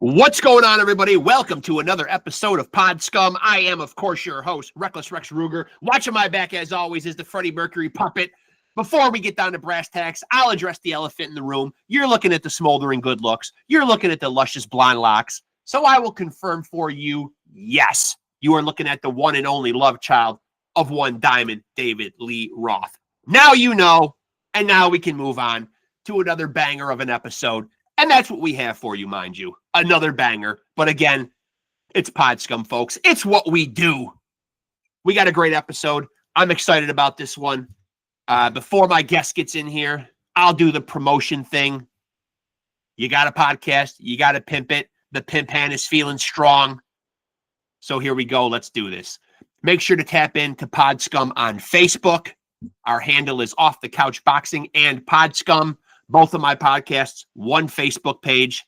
What's going on, everybody? Welcome to another episode of Pod Scum. I am, of course, your host, Reckless Rex Ruger. Watching my back, as always, is the Freddie Mercury puppet. Before we get down to brass tacks, I'll address the elephant in the room. You're looking at the smoldering good looks. You're looking at the luscious blonde locks. So I will confirm for you, yes, you are looking at the one and only love child of one diamond, David Lee Roth. Now you know, and now we can move on to another banger of an episode. And that's what we have for you, mind you. Another banger. But again, it's Pod Scum, folks. It's what we do. We got a great episode. I'm excited about this one. Before my guest gets in here, I'll do the promotion thing. You got a podcast. You got to pimp it. The pimp hand is feeling strong. So here we go. Let's do this. Make sure to tap into Pod Scum on Facebook. Our handle is Off the Couch Boxing and Pod Scum. Both of my podcasts, one Facebook page,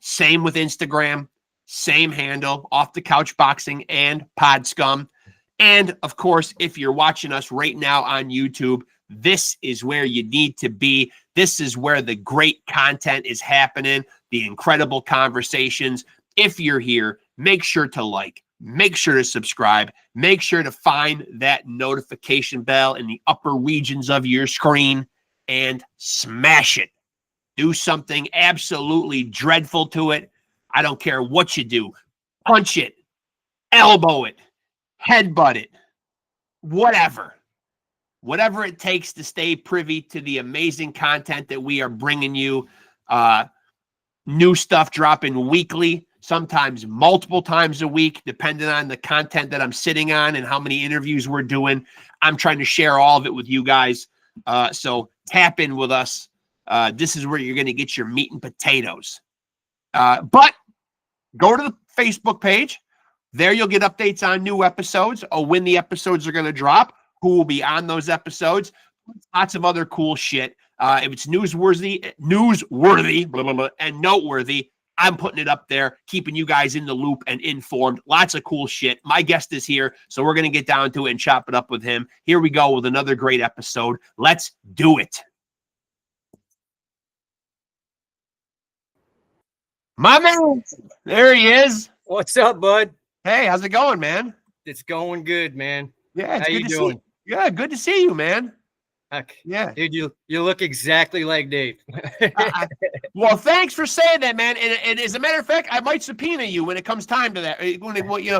same with Instagram, same handle, Off the Couch Boxing and Pod Scum. And of course, if you're watching us right now on YouTube, this is where you need to be. This is where the great content is happening, the incredible conversations. If you're here, make sure to like, make sure to subscribe, make sure to find that notification bell in the upper regions of your screen. And smash it. Do something absolutely dreadful to it. I don't care what you do. Punch it. Elbow it. Headbutt it. Whatever. Whatever it takes to stay privy to the amazing content that we are bringing you. New stuff dropping weekly, sometimes multiple times a week, depending on the content that I'm sitting on and how many interviews we're doing. I'm trying to share all of it with you guys. So tap in with us. This is where you're going to get your meat and potatoes. But go to the Facebook page. There you'll get updates on new episodes or when the episodes are going to drop, who will be on those episodes. Lots of other cool shit. If it's newsworthy, blah, blah, blah, and noteworthy, I'm putting it up there, keeping you guys in the loop and informed. Lots of cool shit. My guest is here, so we're going to get down to it and chop it up with him. Here we go with another great episode. Let's do it. My man, there he is. What's up, bud? Hey, how's it going, man? It's going good, man. Yeah, it's how good you to doing? see you. Yeah, good to see you, man. Heck, yeah, dude, you look exactly like Dave. Well, thanks for saying that, man. And as a matter of fact, I might subpoena you when it comes time to that. When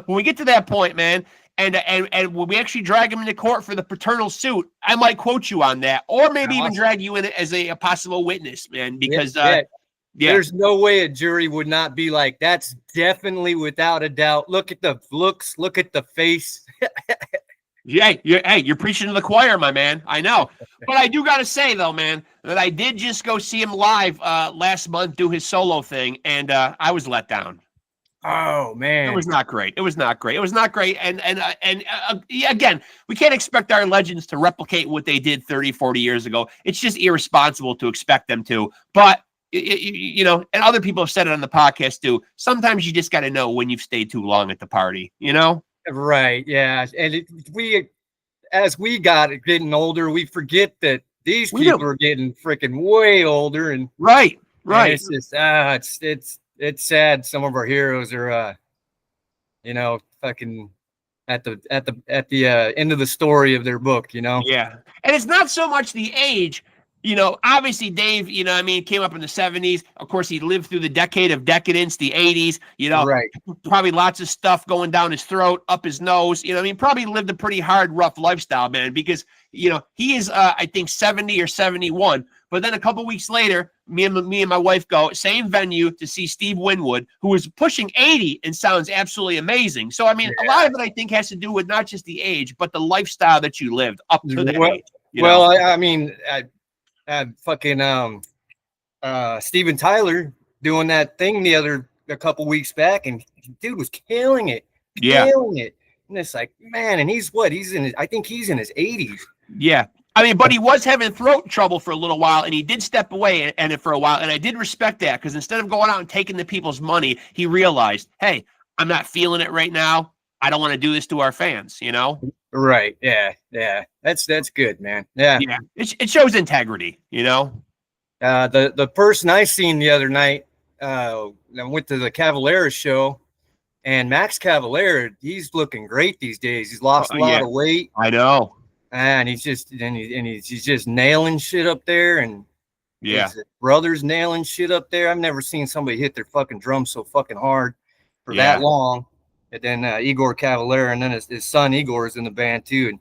we get to that point, man, and when we actually drag him into court for the paternal suit, I might quote you on that, or maybe even drag you in as a possible witness, man. Because yeah. There's no way a jury would not be like, that's definitely without a doubt. Look at the looks, look at the face. Hey, you're preaching to the choir, my man. I know. But I do got to say, though, man, that I did just go see him live last month do his solo thing, and I was let down. Oh, man. It was not great. It was not great. It was not great. And again, we can't expect our legends to replicate what they did 30, 40 years ago. It's just irresponsible to expect them to. But, you know, and other people have said it on the podcast, too. Sometimes you just got to know when you've stayed too long at the party, you know? Right, yeah, and as we got getting older, we forget that these people are getting freaking way older, and right. And it's just it's sad. Some of our heroes are, fucking at the end of the story of their book, you know. Yeah, and it's not so much the age. You know, obviously, Dave, came up in the 70s. Of course, he lived through the decade of decadence, the 80s, right. Probably lots of stuff going down his throat, up his nose. Probably lived a pretty hard, rough lifestyle, man, because, he is, I think, 70 or 71. But then a couple weeks later, me and my wife go, same venue, to see Steve Winwood, who is pushing 80 and sounds absolutely amazing. So, a lot of it, I think, has to do with not just the age, but the lifestyle that you lived up to that age. Steven Tyler doing that thing a couple weeks back, and dude was killing it. And it's like, man, and I think he's in his 80s. Yeah. But he was having throat trouble for a little while, and he did step away for a while, and I did respect that, because instead of going out and taking the people's money, he realized, hey, I'm not feeling it right now. I don't want to do this to our fans, Right. Yeah. That's good, man. Yeah. It shows integrity, The person I seen the other night, I went to the Cavalera show, and Max Cavalera, he's looking great these days. He's lost a lot of weight. I know. And he's just he's just nailing shit up there, and his brother's nailing shit up there. I've never seen somebody hit their fucking drums so fucking hard for that long. And then Igor Cavalera, and then his son Igor is in the band too, and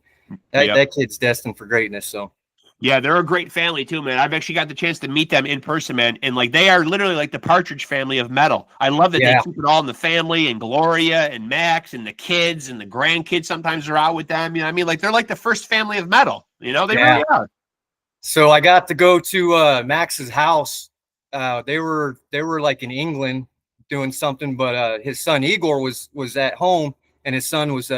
that kid's destined for greatness. So yeah, they're a great family too, man. I've actually got the chance to meet them in person, man, and like they are literally like the Partridge Family of metal. I love that they keep it all in the family, and Gloria and Max and the kids and the grandkids sometimes are out with them. You know what I mean? Like they're like the first family of metal. You know, they really are. So I got to go to Max's house. They were like in England doing something, but his son Igor was at home, and his son was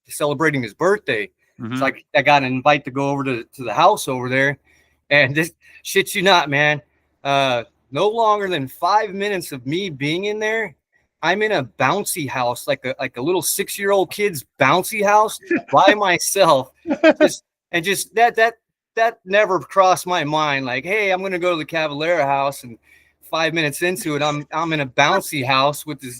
celebrating his birthday. Mm-hmm. So I got an invite to go over to the house over there, and this shit you not, man. No longer than 5 minutes of me being in there, I'm in a bouncy house, like a little 6-year-old kid's bouncy house by myself. Just that never crossed my mind. Like, hey, I'm gonna go to the Cavalera house, and 5 minutes into it, I'm in a bouncy house with this.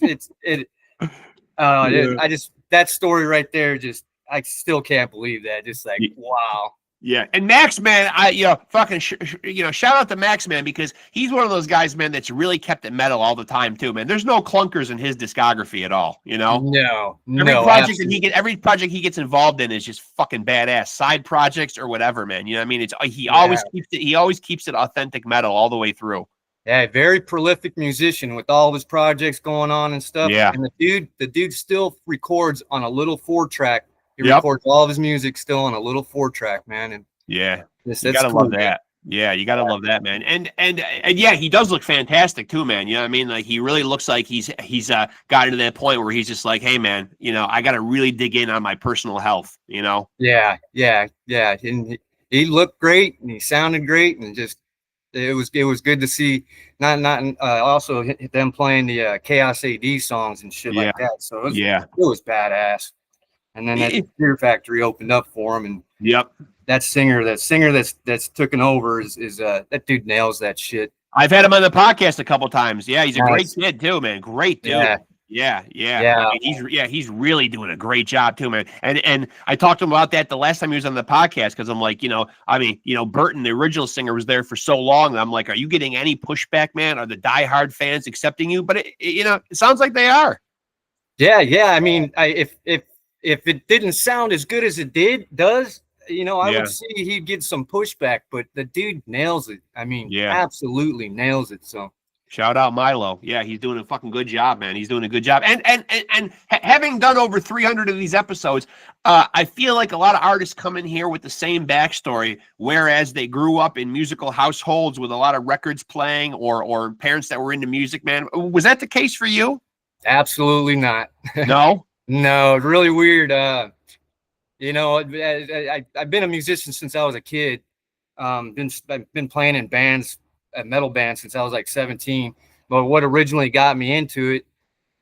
That story right there, just I still can't believe that. Just like, wow. Yeah, and Max, man, shout out to Max, man, because he's one of those guys, man, that's really kept it metal all the time too, man. There's no clunkers in his discography at all, you know. Every project he gets involved in is just fucking badass. Side projects or whatever, man. You know what I mean? He always keeps it authentic metal all the way through. Yeah, very prolific musician with all of his projects going on and stuff. Yeah, and the dude still records on a little 4-track. He records all of his music still on a little 4-track, man. And you gotta love that. Yeah, you gotta love that, man. And yeah, he does look fantastic too, man. You know what I mean? Like he really looks like he's got to that point where he's just like, hey, man, you know, I gotta really dig in on my personal health. You know? Yeah. And he looked great, and he sounded great, and just. It was good to see also them playing the Chaos AD songs and shit like that. So it was badass. And then that Fear Factory opened up for him, and that singer that's taken over is that dude nails that shit. I've had him on the podcast a couple times. Yeah, he's a great kid too, man. Great dude. Yeah. I mean, he's really doing a great job too, man. And I talked to him about that the last time he was on the podcast, because I'm like, Burton, the original singer, was there for so long. I'm like, are you getting any pushback, man? Are the diehard fans accepting you? But it sounds like they are. Yeah. I mean, if it didn't sound as good as it does, I would see he'd get some pushback. But the dude nails it. I mean, absolutely nails it. So. Shout out Milo. Yeah, he's doing a fucking good job, man. He's doing a good job. And having done over 300 of these episodes, I feel like a lot of artists come in here with the same backstory, whereas they grew up in musical households with a lot of records playing or parents that were into music, man. Was that the case for you? Absolutely not. No? No, really weird. I've been a musician since I was a kid. I've been playing in bands, metal band, since I was like 17. But what originally got me into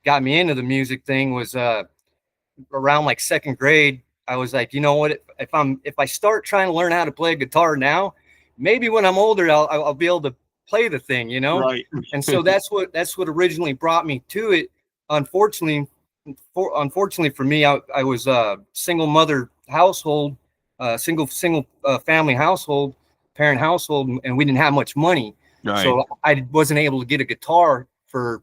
the music thing was around like 2nd grade. I was like, you know what, if I start trying to learn how to play guitar now, maybe when I'm older I'll be able to play the thing, Right. And so that's what originally brought me to it. Unfortunately for me, I was a single mother household, single family household, parent household, and we didn't have much money. Right. So I wasn't able to get a guitar for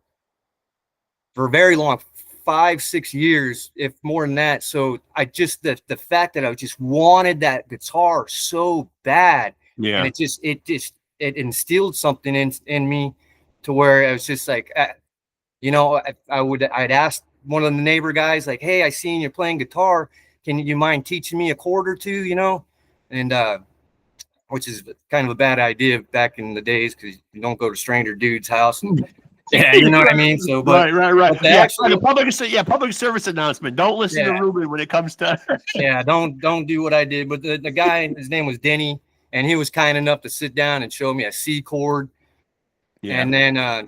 very long, 5-6 years, if more than that. So I just the fact that I just wanted that guitar so bad, and it instilled something in me to where I was just like, I'd ask one of the neighbor guys, like, hey, I seen you playing guitar, can you mind teaching me a chord or two, and which is kind of a bad idea back in the days, because you don't go to stranger dude's house. And, you know what I mean? So, but, right. But actually, public service announcement. Don't listen to Ruben when it comes to. Don't do what I did. But the guy, his name was Denny, and he was kind enough to sit down and show me a C chord. Yeah. And then, I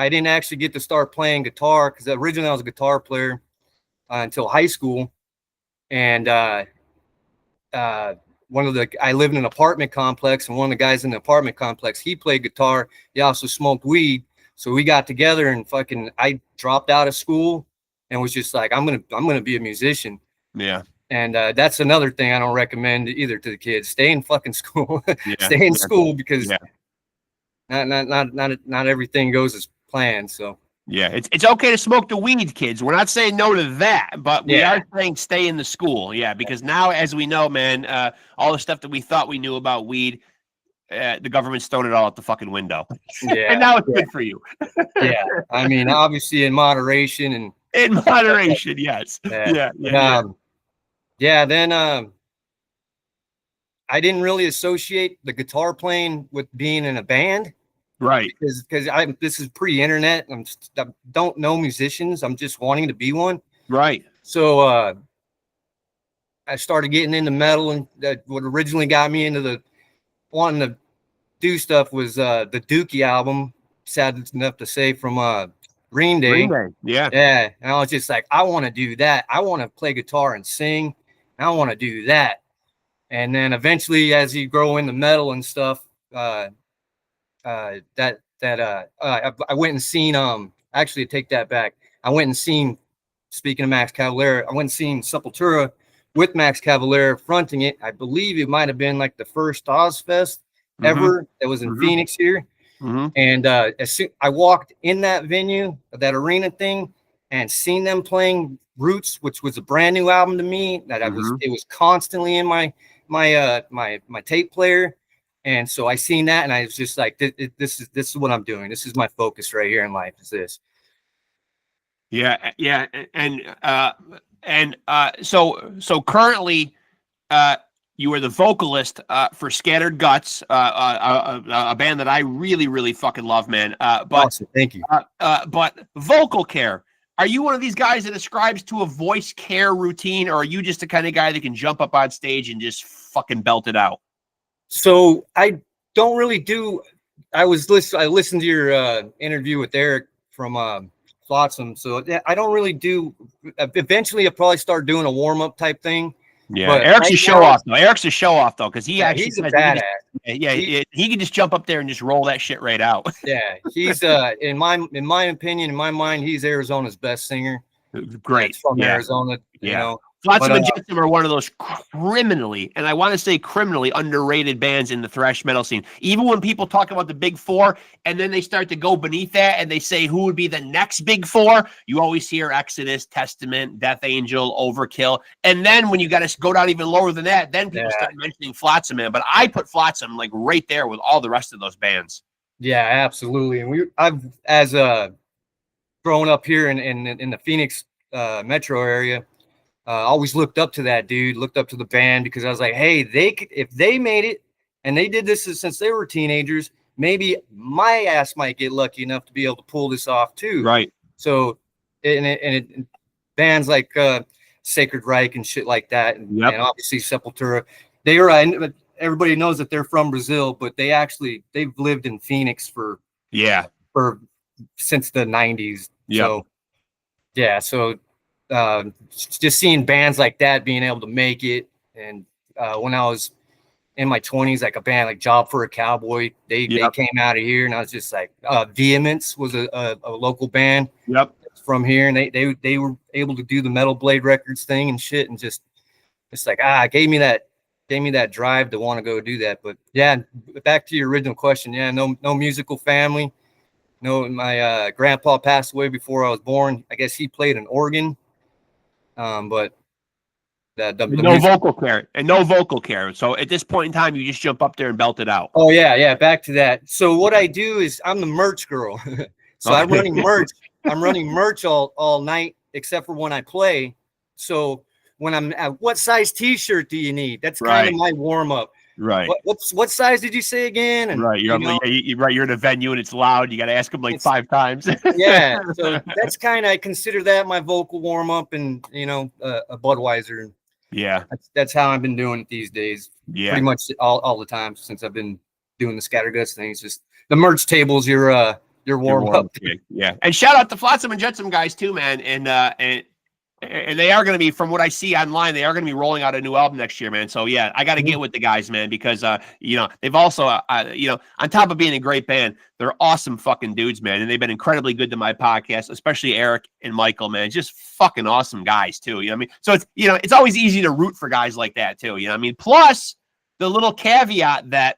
didn't actually get to start playing guitar, because originally I was a guitar player until high school, and I lived in an apartment complex, and one of the guys in the apartment complex, he played guitar. He also smoked weed. So we got together and fucking, I dropped out of school and was just like, I'm gonna be a musician. Yeah. And that's another thing I don't recommend either to the kids. Stay in fucking school. Yeah. Stay in school, because Yeah. not everything goes as planned. So Yeah, it's okay to smoke the weed, kids. We're not saying no to that, but we are saying stay in the school. Yeah, because now, as we know, man, all the stuff that we thought we knew about weed, the government's thrown it all out the fucking window. Yeah, and now it's good for you. Yeah, I mean, obviously in moderation and in moderation, yes. Yeah. Then I didn't really associate the guitar playing with being in a band. Right. Because this is pre-internet. I don't know musicians. I'm just wanting to be one. Right. So I started getting into metal, and what originally got me into wanting to do stuff was the Dookie album, sad enough to say, from Green Day. Yeah. Yeah. And I was just like, I want to do that. I want to play guitar and sing. I want to do that. And then eventually, as you grow into metal and stuff, I went and seen actually take that back. I went and seen, speaking of Max Cavalera, I went and seen Sepultura with Max Cavalera fronting it. I believe it might have been like the first Ozfest ever that was in Phoenix here. And as soon I walked in that venue, that arena thing, and seen them playing Roots, which was a brand new album to me, that it was constantly in my tape player. And so I seen that, and I was just like, this is what I'm doing. This is my focus right here in life, is this. Yeah. And so currently, you are the vocalist for Scattered Guts, a band that I really, really fucking love, man. But awesome. Thank you. But vocal care. Are you one of these guys that ascribes to a voice care routine, or are you just the kind of guy that can jump up on stage and just fucking belt it out? So I don't really do. I listened to your interview with Eric from Flotsam. So I don't really do. Eventually, I'll probably start doing a warm up type thing. Yeah, but Eric's a show off though. Eric's a show off though, because he's a badass. He can just jump up there and just roll that shit right out. Yeah, he's in my opinion, in my mind, he's Arizona's best singer. Great. He's from Arizona, you know. Flotsam and Jetsam are one of those criminally, and I want to say criminally, underrated bands in the thrash metal scene. Even when people talk about the big four, and then they start to go beneath that, and they say who would be the next big four, you always hear Exodus, Testament, Death Angel, Overkill. And then when you got to go down even lower than that, then people start mentioning Flotsam, man. But I put Flotsam like right there with all the rest of those bands. Yeah, absolutely. And I've growing up here in the Phoenix metro area, always looked up to that dude, looked up to the band, because I was like, hey, if they made it and they did this since they were teenagers, maybe my ass might get lucky enough to be able to pull this off too. Right. So, and bands like Sacred Reich and shit like that, and obviously Sepultura, they are. Everybody knows that they're from Brazil, but they've lived in Phoenix since the 90s. So so just seeing bands like that being able to make it. And when I was in my 20s, like a band like Job for a Cowboy, they came out of here, and I was just like, Vehemence was a local band from here, and they were able to do the Metal Blade Records thing and shit, and just it's like gave me that drive to want to go do that. But yeah, back to your original question. Yeah, no musical family. No, my grandpa passed away before I was born. I guess he played an organ. But no vocal care and no vocal care. So at this point in time, you just jump up there and belt it out. Oh yeah. Back to that. So what I do is I'm the merch girl. So I'm running merch. I'm running merch all night, except for when I play. So when I'm at, what size T-shirt do you need? That's kind of my warm up. Right. What size did you say again? And, you're in a venue and it's loud. You got to ask them like 5 times. Yeah. So that's I consider that my vocal warm up, and a Budweiser. Yeah. That's how I've been doing it these days. Yeah. Pretty much all the time since I've been doing the Scatterguts thing. It's just the merch tables. Your warm up. Yeah. And shout out to Flotsam and Jetsam guys too, man. And And they are going to be, from what I see online, they are going to be rolling out a new album next year, man. So yeah, I got to get with the guys, man, because they've also on top of being a great band, they're awesome fucking dudes, man, and they've been incredibly good to my podcast, especially Eric and Michael, man. Just fucking awesome guys too. You know what I mean? So it's always easy to root for guys like that too. You know what I mean? Plus the little caveat that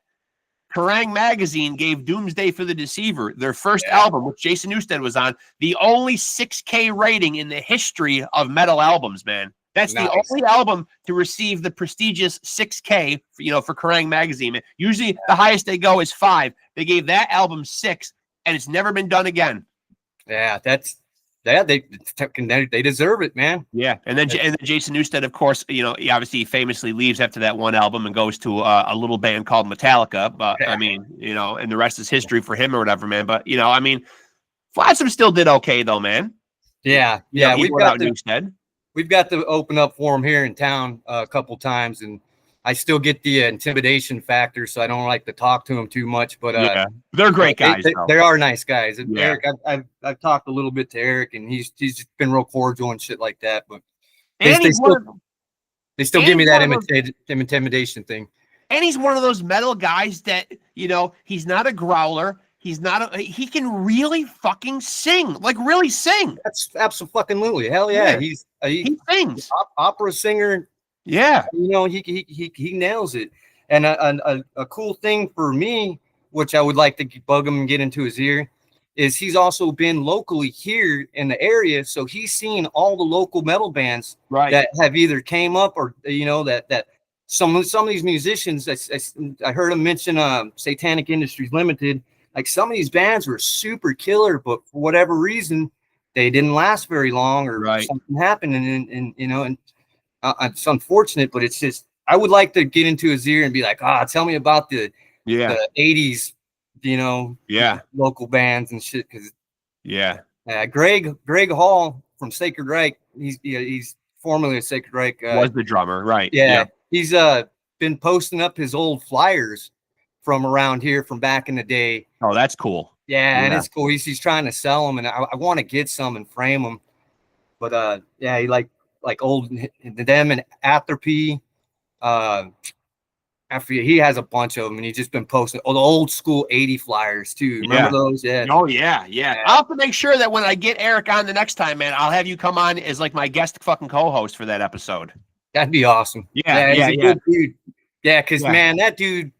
Kerrang! Magazine gave Doomsday for the Deceiver, their first album, which Jason Newsted was on, the only 6K rating in the history of metal albums, man. That's the only album to receive the prestigious 6K, for Kerrang! Magazine. Man. Usually the highest they go is 5. They gave that album 6, and it's never been done again. Yeah, they deserve it, man. Yeah, and then Jason Newsted, of course, he obviously famously leaves after that one album and goes to a little band called Metallica. But I mean, and the rest is history for him or whatever, man. But I mean, Flotsam still did okay though, man. Yeah. We've got Newsted. We've got to open up for him here in town a couple times, and I still get the intimidation factor, so I don't like to talk to them too much. But they're great guys. They are nice guys. Yeah. Eric, I've talked a little bit to Eric, and he's been real cordial and shit like that. But they still give me that intimidation thing. And he's one of those metal guys that he's not a growler. He can really fucking sing, like really sing. That's absolutely hell yeah. He sings, opera singer. Yeah, he nails it. And a cool thing for me, which I would like to bug him and get into his ear, is he's also been locally here in the area, so he's seen all the local metal bands that have either came up or that some of these musicians. I heard him mention Satanic Industries Limited. Like some of these bands were super killer, but for whatever reason, they didn't last very long, or something happened, and it's unfortunate, but it's just, I would like to get into his ear and be like, tell me about the 80s, local bands and shit. Cause Greg Hall from Sacred Reich, he's formerly a Sacred Reich. Was the drummer, right? Yeah. He's been posting up his old flyers from around here from back in the day. Oh, that's cool. Yeah. And it's cool. He's trying to sell them, and I want to get some and frame them. But he like old them and Atherpy. After he has a bunch of them, and he's just been posting the old school 80 flyers too. Remember those? Yeah. Oh yeah. I'll have to make sure that when I get Eric on the next time, man, I'll have you come on as like my guest fucking co-host for that episode. That'd be awesome. Yeah. He's a good dude. Yeah, because man, that dude,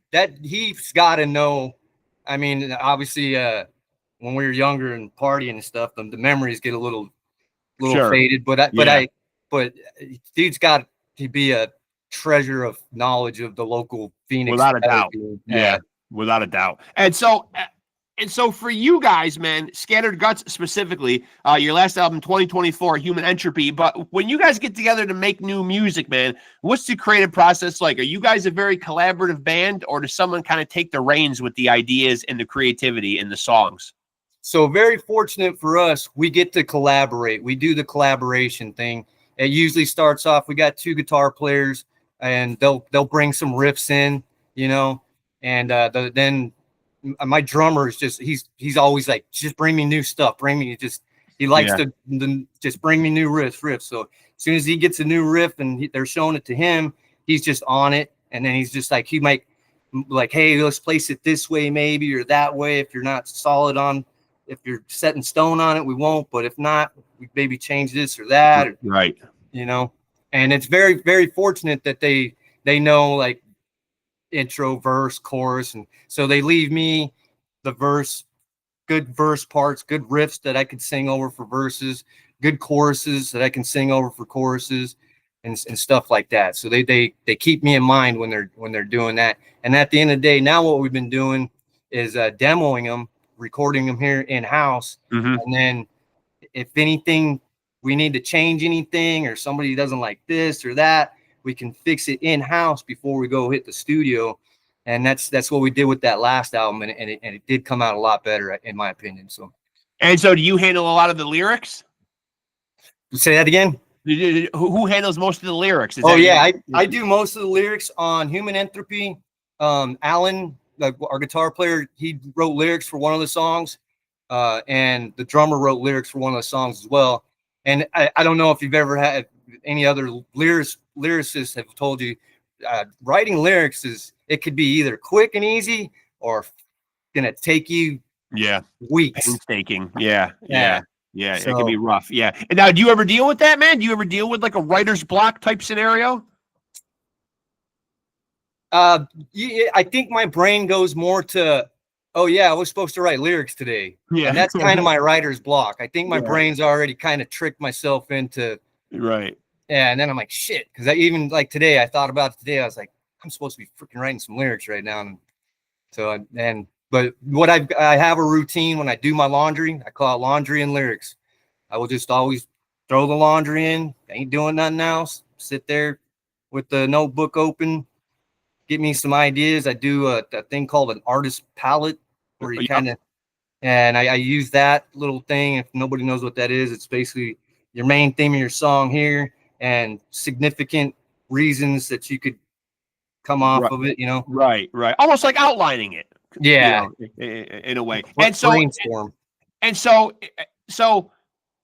he's got to know. I mean, obviously, when we were younger and partying and stuff, the memories get a little faded. But dude's got to be a treasure of knowledge of the local Phoenix. Without a doubt. Yeah, without a doubt. And so for you guys, man, Scattered Guts specifically, your last album, 2024, Human Entropy. But when you guys get together to make new music, man, what's the creative process like? Are you guys a very collaborative band, or does someone kind of take the reins with the ideas and the creativity in the songs? So very fortunate for us, we get to collaborate. We do the collaboration thing. It usually starts off, we got 2 guitar players, and they'll bring some riffs in, and then my drummer is just, he's always like, just bring me new stuff. He likes to just bring me new riffs. So as soon as he gets a new riff and they're showing it to him, he's just on it. And then he's just like, he might like, hey, let's place it this way, maybe, or that way. If you're not solid on, if you're set in stone on it, we won't. But if not, we maybe change this or that. Right. And it's very, very fortunate that they know like intro, verse, chorus. And so they leave me the verse, good verse parts, good riffs that I could sing over for verses, good choruses that I can sing over for choruses and stuff like that. So they keep me in mind when they're doing that. And at the end of the day, now what we've been doing is demoing them, recording them here in-house. And then if anything, we need to change anything, or somebody doesn't like this or that, we can fix it in-house before we go hit the studio. And that's what we did with that last album, and it did come out a lot better, in my opinion. So do you handle a lot of the lyrics? Say that again. Who handles most of the lyrics? I do most of the lyrics on Human Entropy. Alan, our guitar player, he wrote lyrics for one of the songs, and the drummer wrote lyrics for one of the songs as well. And I don't know if you've ever had any other lyricists have told you writing lyrics it could be either quick and easy or gonna take you weeks. Painstaking. Yeah. So, it can be rough. Yeah. And now, do you ever deal with that, man? Do you ever deal with like a writer's block type scenario? I think my brain goes more to, oh yeah, I was supposed to write lyrics today. Yeah. And that's kind of my writer's block. I think my brain's already kind of tricked myself into. Right. Yeah. And then I'm like, shit. Cause even like today, I thought about it today. I was like, I'm supposed to be freaking writing some lyrics right now. And so, but what I have a routine when I do my laundry, I call it laundry and lyrics. I will just always throw the laundry in, ain't doing nothing else, sit there with the notebook open, get me some ideas. I do a thing called an artist palette where you kind of, and I use that little thing. If nobody knows what that is, it's basically your main theme of your song here and significant reasons that you could come off of it, Right. Almost like outlining it. Yeah. In a way. And so brainstorm. And so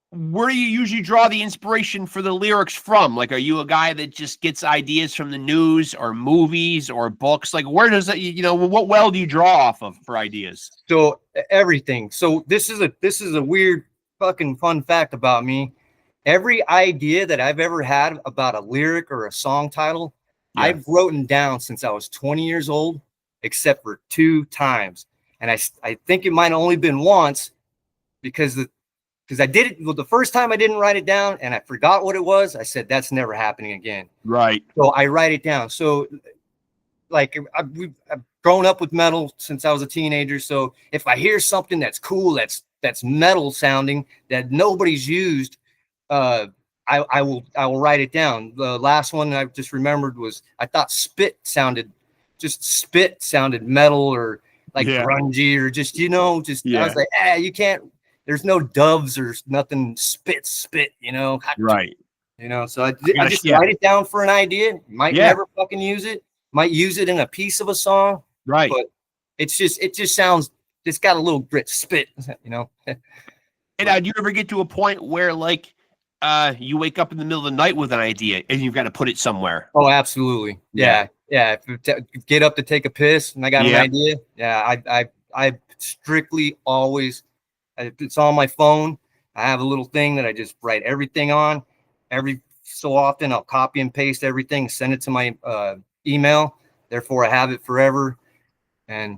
where do you usually draw the inspiration for the lyrics from? Like, are you a guy that just gets ideas from the news or movies or books? Like, where does that, what well do you draw off of for ideas? So everything. So this is a weird fucking fun fact about me. Every idea that I've ever had about a lyric or a song title, I've written down since I was 20 years old, except for 2 times. And I think it might have only been once because I did it. Well, the first time I didn't write it down and I forgot what it was. I said, that's never happening again. Right. So I write it down. So like I've grown up with metal since I was a teenager. So if I hear something that's cool, that's metal sounding that nobody's used, I will write it down. The last one I just remembered was I thought spit sounded metal or like grungy or just I was like, you can't. There's no doves or nothing. Spit. Right. So I just write it down for an idea. Might never fucking use it. Might use it in a piece of a song. Right. But it just sounds. It's got a little grit. Spit. And do you ever get to a point where like you wake up in the middle of the night with an idea and you've got to put it somewhere? Oh, absolutely. Yeah. Get up to take a piss and I got an idea. Yeah. I strictly always. It's on my phone. I have a little thing that I just write everything on. Every so often, I'll copy and paste everything, send it to my email. Therefore, I have it forever. And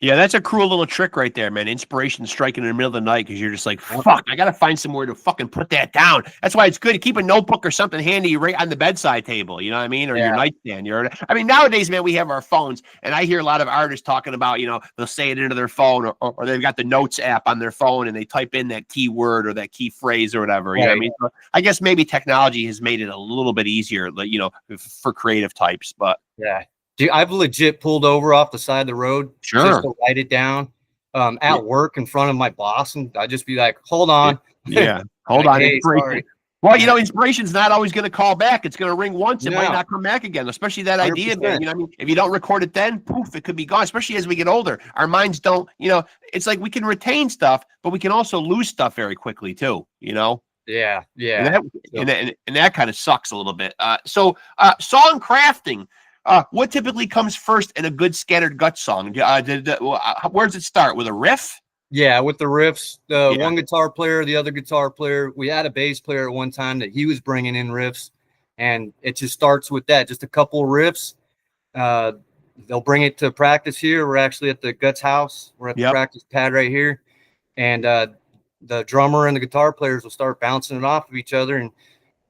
Yeah, that's a cruel little trick right there, man. Inspiration striking in the middle of the night because you're just like, fuck, I got to find somewhere to fucking put that down. That's why it's good to keep a notebook or something handy right on the bedside table, you know what I mean? Or your nightstand. Nowadays, man, we have our phones, and I hear a lot of artists talking about, they'll say it into their phone or they've got the notes app on their phone and they type in that keyword or that key phrase or whatever. You know what I mean? So I guess maybe technology has made it a little bit easier, for creative types, but yeah. Dude, I've legit pulled over off the side of the road just to write it down at work in front of my boss. And I'd just be like, hold on. Yeah. Hold on. Hey, well, inspiration's not always going to call back. It's going to ring once. It might not come back again, especially that 100%. Idea, man. If you don't record it then, poof, it could be gone, especially as we get older. Our minds don't, it's like we can retain stuff, but we can also lose stuff very quickly too, Yeah. And that kind of sucks a little bit. So song crafting. What typically comes first in a good scattered gut song? Where does it start? With a riff? Yeah, with the riffs. One guitar player, the other guitar player. We had a bass player at one time that he was bringing in riffs, and it just starts with that. Just a couple of riffs. They'll bring it to practice here. We're actually at the Guts house. We're at the practice pad right here, and the drummer and the guitar players will start bouncing it off of each other,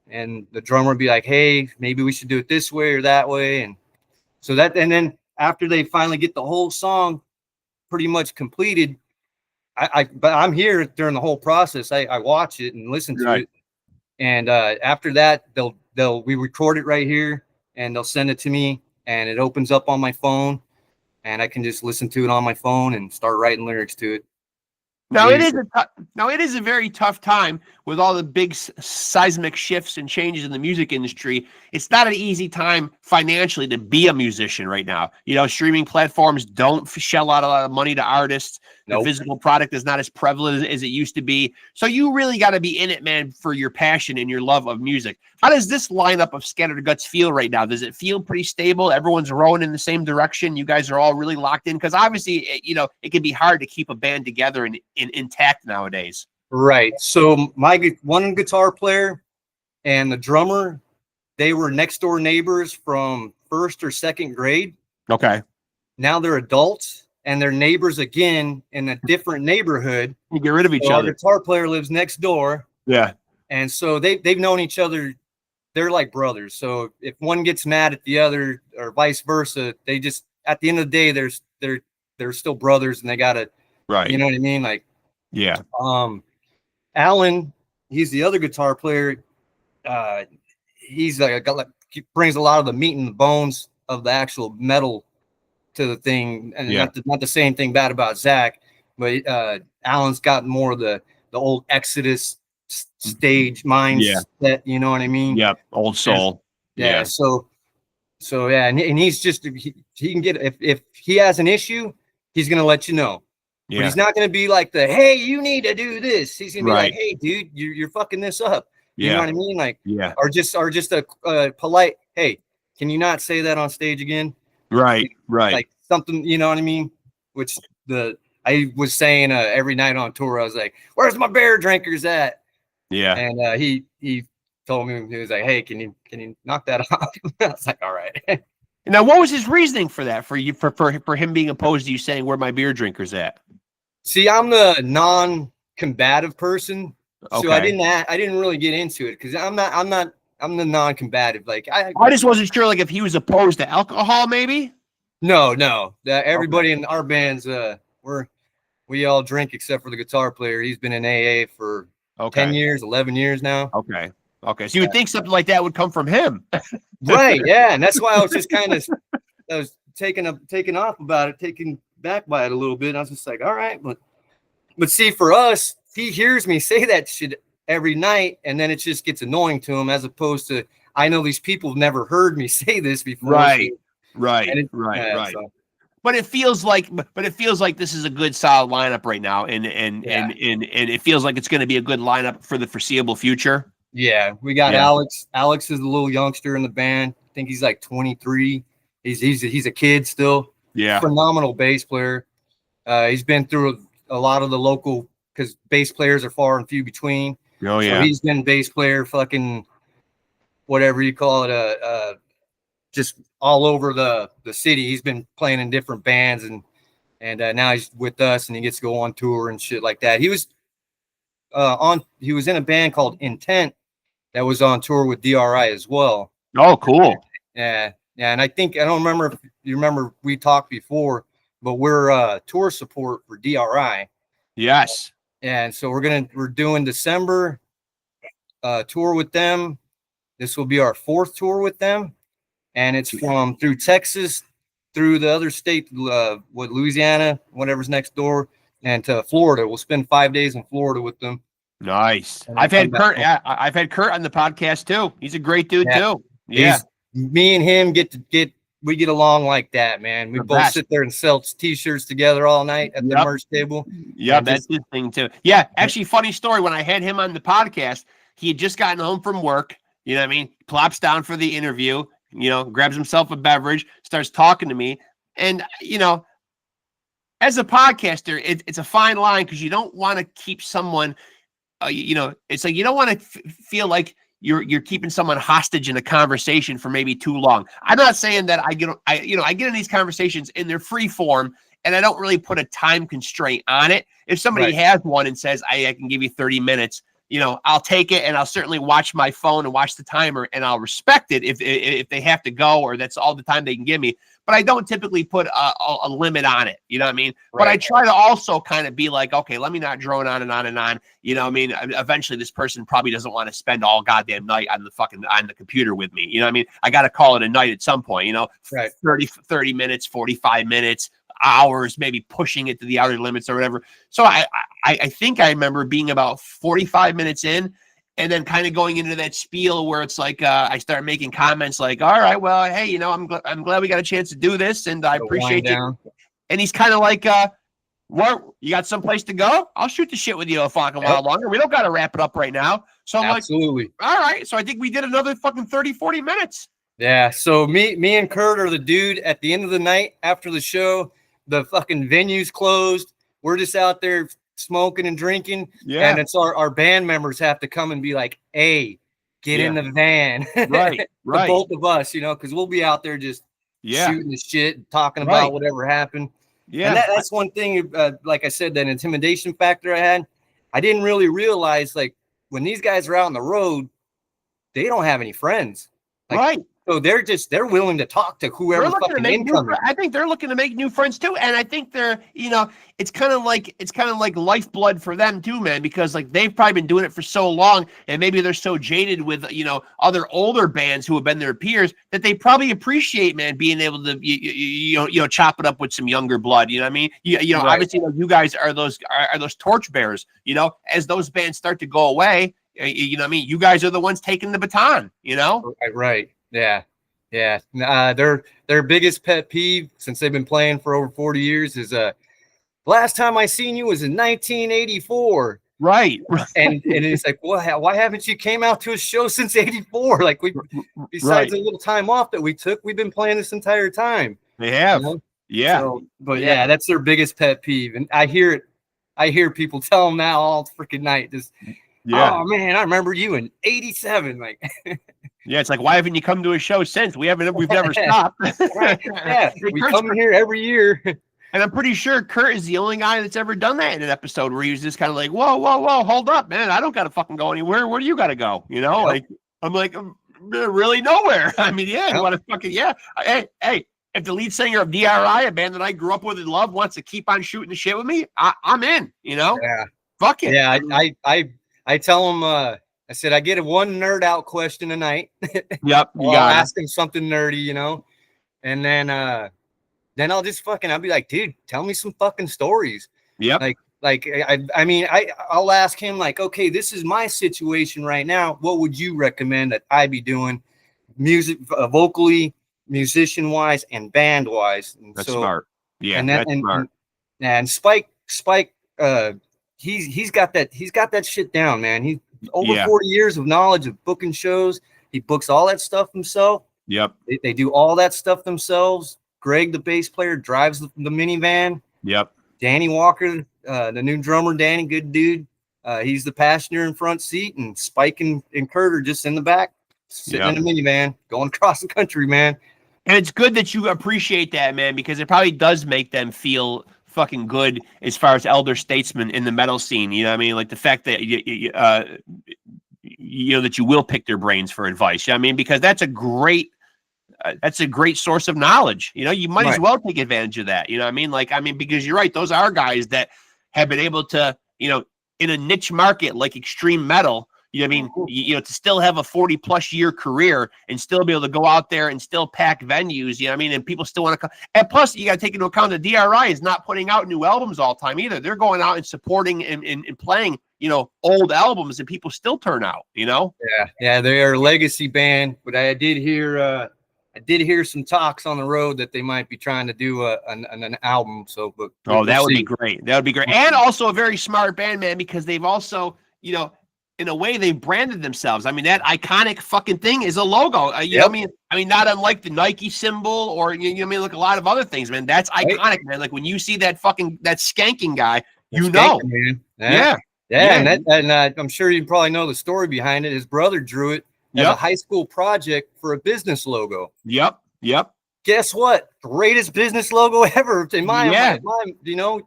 and the drummer will be like, "Hey, maybe we should do it this way or that way," and then after they finally get the whole song pretty much completed, but I'm here during the whole process. I watch it and listen to it. And after that, we record it right here and they'll send it to me and it opens up on my phone and I can just listen to it on my phone and start writing lyrics to it. Now it is a very tough time with all the big seismic shifts and changes in the music industry. It's not an easy time financially to be a musician right now. Streaming platforms don't shell out a lot of money to artists. The physical product is not as prevalent as it used to be. So you really got to be in it, man, for your passion and your love of music. How does this lineup of Scattered Guts feel right now? Does it feel pretty stable? Everyone's rowing in the same direction. You guys are all really locked in? Because obviously, it can be hard to keep a band together and intact nowadays. Right. So my one guitar player and the drummer, they were next door neighbors from first or second grade. Okay. Now they're adults and they're neighbors again in a different neighborhood. You get rid of each other. Our guitar player lives next door. Yeah. And so they've known each other. They're like brothers. So if one gets mad at the other or vice versa, they just, at the end of the day, they're still brothers and they gotta, right. You know what I mean? Like, yeah. Alan, he's the other guitar player. He's he brings a lot of the meat and the bones of the actual metal to the thing, and not the same thing bad about Zach, but Alan's got more of the old Exodus stage mindset. You know what I mean? Yep, old soul. Yeah. So yeah, and he's just he can get if he has an issue, he's gonna let you know. Yeah. But he's not going to be like hey, you need to do this. He's going to be like, hey, dude, you're fucking this up. You know what I mean? Like, or just a polite, hey, can you not say that on stage again? Right. Like something, you know what I mean? Which I was saying every night on tour, I was like, where's my beer drinkers at? Yeah. And he told me, he was like, hey, can you knock that off? I was like, all right. Now, what was his reasoning for that? For you, for him being opposed to you saying where my beer drinkers at? See, I'm the non-combative person, so I didn't really get into it because I'm the non-combative. Like I just wasn't sure, like if he was opposed to alcohol, maybe. No. Everybody in our bands, we all drink except for the guitar player. He's been in AA for 10 years, 11 years now. Okay. So you would think something like that would come from him, right? Yeah, and that's why I was just I was taken off about it, taken back by it a little bit. And I was just like, all right, but see, for us, he hears me say that shit every night, and then it just gets annoying to him, as opposed to I know these people have never heard me say this before. Right. So. But it feels like this is a good solid lineup right now, and it feels like it's going to be a good lineup for the foreseeable future. Yeah, we got Alex. Alex is a little youngster in the band. I think he's like 23. He's a kid still. Yeah, phenomenal bass player. He's been through a lot of the local, because bass players are far and few between. Oh yeah, so he's been bass player, fucking whatever you call it, just all over the city. He's been playing in different bands, and now he's with us, and he gets to go on tour and shit like that. He was in a band called Intent that was on tour with DRI as well. Oh, cool. Yeah, and I don't remember if you remember we talked before, but we're tour support for DRI. Yes. And so we're doing December tour with them. This will be our 4th tour with them, and it's from through Texas, through the other state, Louisiana, whatever's next door, and to Florida. We'll spend 5 days in Florida with them. Nice. I've had Kurt. Yeah, I've had Kurt on the podcast too. He's a great dude too. Yeah. Me and him get along like that, man. We both sit there and sell t-shirts together all night at the merch table. Yeah, that's his thing too. Yeah, actually, funny story. When I had him on the podcast, he had just gotten home from work. You know what I mean? Plops down for the interview. Grabs himself a beverage, starts talking to me, and as a podcaster, it's a fine line, because you don't want to keep someone. It's like you don't want to feel like you're keeping someone hostage in a conversation for maybe too long. I'm not saying that I get in these conversations in their free form, and I don't really put a time constraint on it. If somebody has one and says, I can give you 30 minutes, I'll take it, and I'll certainly watch my phone and watch the timer, and I'll respect it if they have to go, or that's all the time they can give me. But I don't typically put a limit on it. You know what I mean? Right. But I try to also kind of be like, okay, let me not drone on and on and on. You know what I mean? Eventually this person probably doesn't want to spend all goddamn night on the computer with me. You know what I mean? I got to call it a night at some point, 30 minutes, 45 minutes, hours, maybe pushing it to the outer limits or whatever. So I think I remember being about 45 minutes in, and then kind of going into that spiel where it's like I start making comments like, all right, well, hey, I'm glad we got a chance to do this, and I appreciate it. And he's kind of like, What, you got someplace to go? I'll shoot the shit with you a fucking while longer. We don't got to wrap it up right now. So I'm Absolutely. like, all right. So I think we did another fucking 30, 40 minutes. Yeah. So me and Kurt are the dude at the end of the night after the show. The fucking venue's closed. We're just out there smoking and drinking. Yeah. And it's our band members have to come and be like, hey, get in the van. Right. Right. Both of us, you know, because we'll be out there just shooting the shit, talking about whatever happened. Yeah. And that's one thing, like I said, that intimidation factor I had. I didn't really realize, like, when these guys are out on the road, they don't have any friends. Like, so they're willing to talk to whoever fucking incoming. I think they're looking to make new friends too. And I think they're, you know, it's kind of like lifeblood for them too, man, because like they've probably been doing it for so long, and maybe they're so jaded with, you know, other older bands who have been their peers that they probably appreciate, man, being able to you know chop it up with some younger blood. You know what I mean? You know, obviously you guys are those torch bearers. You know, as those bands start to go away, you know what I mean? You guys are the ones taking the baton. You know? Right. Yeah. Yeah. Their biggest pet peeve, since they've been playing for over 40 years, is last time I seen you was in 1984. Right. And it's like, well, why haven't you came out to a show since 84? Like, besides a little time off that we took, we've been playing this entire time. They have. You know? Yeah. So, but yeah, that's their biggest pet peeve. And I hear people tell them now all freaking night. Just, oh man, I remember you in 87. Like, yeah, it's like, why haven't you come to a show since? We've never stopped. Yeah, we come here every year. And I'm pretty sure Kurt is the only guy that's ever done that in an episode where he was just kind of like, whoa, hold up, man. I don't got to fucking go anywhere. Where do you got to go? You know, like, I'm like, really nowhere. I mean, you want to fucking, Hey, if the lead singer of DRI, a band that I grew up with and loved, wants to keep on shooting the shit with me, I'm in, you know? Yeah. Fuck it. Yeah, I tell him, I said, I get a one nerd out question a night. Yep. I'll ask him something nerdy, you know? And then I'll just I'll be like, dude, tell me some fucking stories. Yep. I'll ask him like, okay, this is my situation right now. What would you recommend that I be doing music, vocally, musician wise, and band wise? That's smart. Yeah. That's smart. And Spike, he's got that shit down, man. He's over 40 years of knowledge of booking shows. He books all that stuff himself. Yep. They do all that stuff themselves. Greg, the bass player, drives the minivan. Yep. Danny Walker, the new drummer, Danny, good dude. He's the passenger in front seat, and Spike and Kurt are just in the back, sitting in the minivan, going across the country, man. And it's good that you appreciate that, man, because it probably does make them feel fucking good as far as elder statesmen in the metal scene. You know what I mean? Like the fact that you know that you will pick their brains for advice. You know what I mean? Because that's a great source of knowledge. You know, you might as well take advantage of that. You know what I mean? Like, I mean, because you're right, those are guys that have been able to, you know, in a niche market like extreme metal, you know what I mean? You know, to still have a 40+ year career and still be able to go out there and still pack venues, you know what I mean? And people still want to come. And plus, you got to take into account the DRI is not putting out new albums all the time either. They're going out and supporting and playing, you know, old albums, and people still turn out, you know? Yeah, they are a legacy band, but I did hear some talks on the road that they might be trying to do an album. So, but that would be great. That would be great. And also a very smart band, man, because they've also, you know, in a way, they've branded themselves. I mean, that iconic fucking thing is a logo. You know what I mean, not unlike the Nike symbol or you know what I mean, like a lot of other things, man. That's iconic, man. Like when you see that skanking guy, you know. Man. Yeah. And I'm sure you probably know the story behind it. His brother drew it as a high school project for a business logo. Yep. Guess what? Greatest business logo ever in my mind. You know,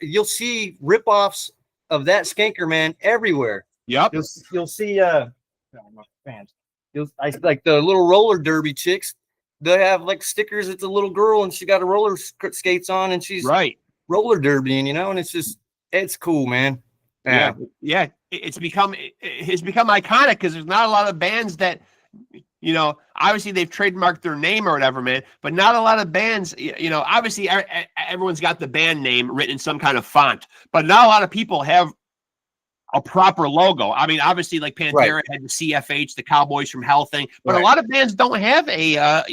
you'll see ripoffs of that skanker, man, everywhere. Yep. You'll see fans. Like the little roller derby chicks. They have like stickers. It's a little girl and she got a roller skates on and she's roller derbying, you know, and it's cool, man. Yeah. It's become iconic because there's not a lot of bands that, you know, obviously they've trademarked their name or whatever, man, but not a lot of bands, you know, obviously everyone's got the band name written in some kind of font, but not a lot of people have a proper logo. I mean, obviously like Pantera had the CFH, the Cowboys from Hell thing, but a lot of bands don't have a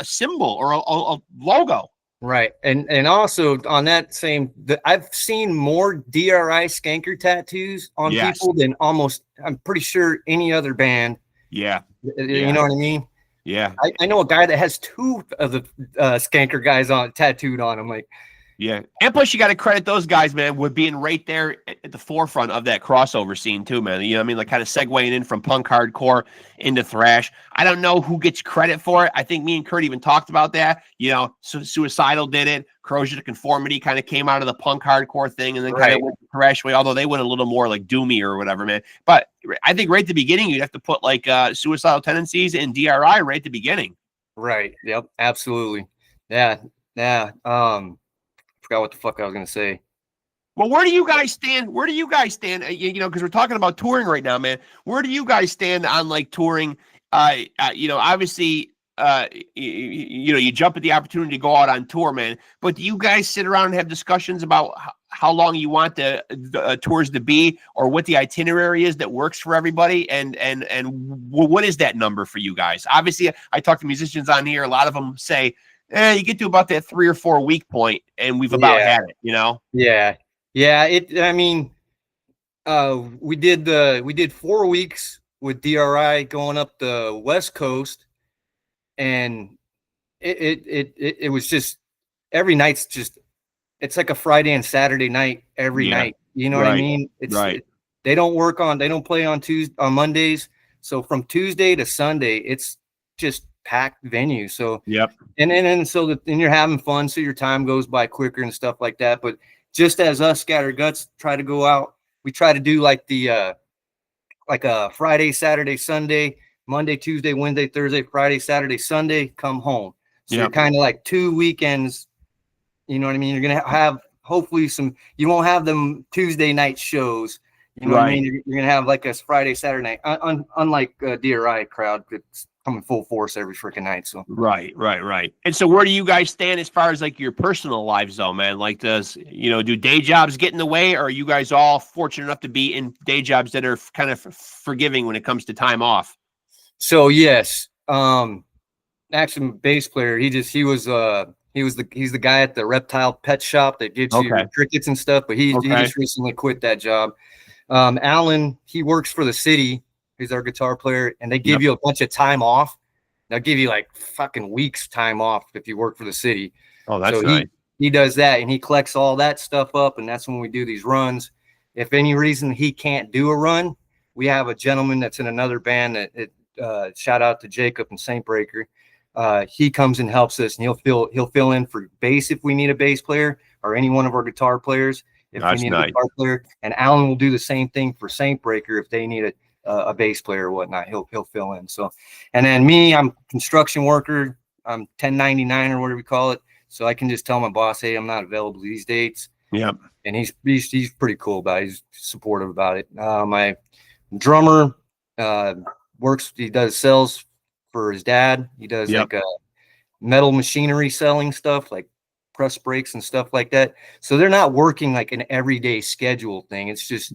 symbol or a logo. Right. And also on that same, I've seen more DRI skanker tattoos on Yes. people than almost, I'm pretty sure, any other band. Yeah. You know what I mean? Yeah. I know a guy that has 2 of the skanker guys on tattooed on him. Like, Yeah. And plus, you got to credit those guys, man, with being right there at the forefront of that crossover scene, too, man. You know what I mean? Like, kind of segueing in from punk hardcore into thrash. I don't know who gets credit for it. I think me and Kurt even talked about that. You know, Suicidal did it. Corrosion to Conformity kind of came out of the punk hardcore thing and then kind of went the thrash way, although they went a little more like doomy or whatever, man. But I think right at the beginning, you'd have to put like Suicidal Tendencies and DRI right at the beginning. Right. Yep. Absolutely. Yeah. Yeah. Forgot what the fuck I was gonna say. Well, where do you guys stand? Where do you guys stand? You know, because we're talking about touring right now, man. Where do you guys stand on like touring? You know, obviously, you know, you jump at the opportunity to go out on tour, man. But do you guys sit around and have discussions about how long you want the tours to be, or what the itinerary is that works for everybody? And what is that number for you guys? Obviously, I talk to musicians on here. A lot of them say, you get to about that 3 or 4 week point, and we've about had it, you know? Yeah. Yeah. I mean, we did 4 weeks with DRI going up the West Coast, and it was just every night's just, it's like a Friday and Saturday night every night. You know what I mean? It's they don't play on Mondays. So from Tuesday to Sunday, it's just packed venue. So and so that, and you're having fun, so your time goes by quicker and stuff like that. But just as us Scattered Guts try to go out, we try to do like the like a Friday, Saturday, Sunday, Monday, Tuesday, Wednesday, Thursday, Friday, Saturday, Sunday, come home. So you're kind of like 2 weekends. You know what I mean? You're gonna have hopefully you won't have them Tuesday night shows. You know what I mean? You're gonna have like a Friday, Saturday night, unlike DRI crowd that's coming full force every freaking night. So right. And so where do you guys stand as far as like your personal lives though, man? Like do day jobs get in the way, or are you guys all fortunate enough to be in day jobs that are kind of forgiving when it comes to time off? So yes, actually bass player, he's the guy at the reptile pet shop that gives you crickets and stuff, but he just recently quit that job. Alan, he works for the city. He's our guitar player, and they give you a bunch of time off. They'll give you like fucking weeks time off if you work for the city. Oh, that's nice. He does that, and he collects all that stuff up, and that's when we do these runs. If any reason he can't do a run, we have a gentleman that's in another band that shout out to Jacob and Saint Breaker. He comes and helps us, and he'll fill in for bass if we need a bass player, or any one of our guitar players if we need a guitar player. And Alan will do the same thing for Saint Breaker if they need a bass player or whatnot. He'll fill in. So, and then me, I'm construction worker. I'm 1099 or whatever we call it. So I can just tell my boss, hey, I'm not available these dates. Yep. And he's pretty cool about it. He's supportive about it. My drummer works. He does sales for his dad. He does like metal machinery selling stuff, like press brakes and stuff like that. So they're not working like an everyday schedule thing. It's just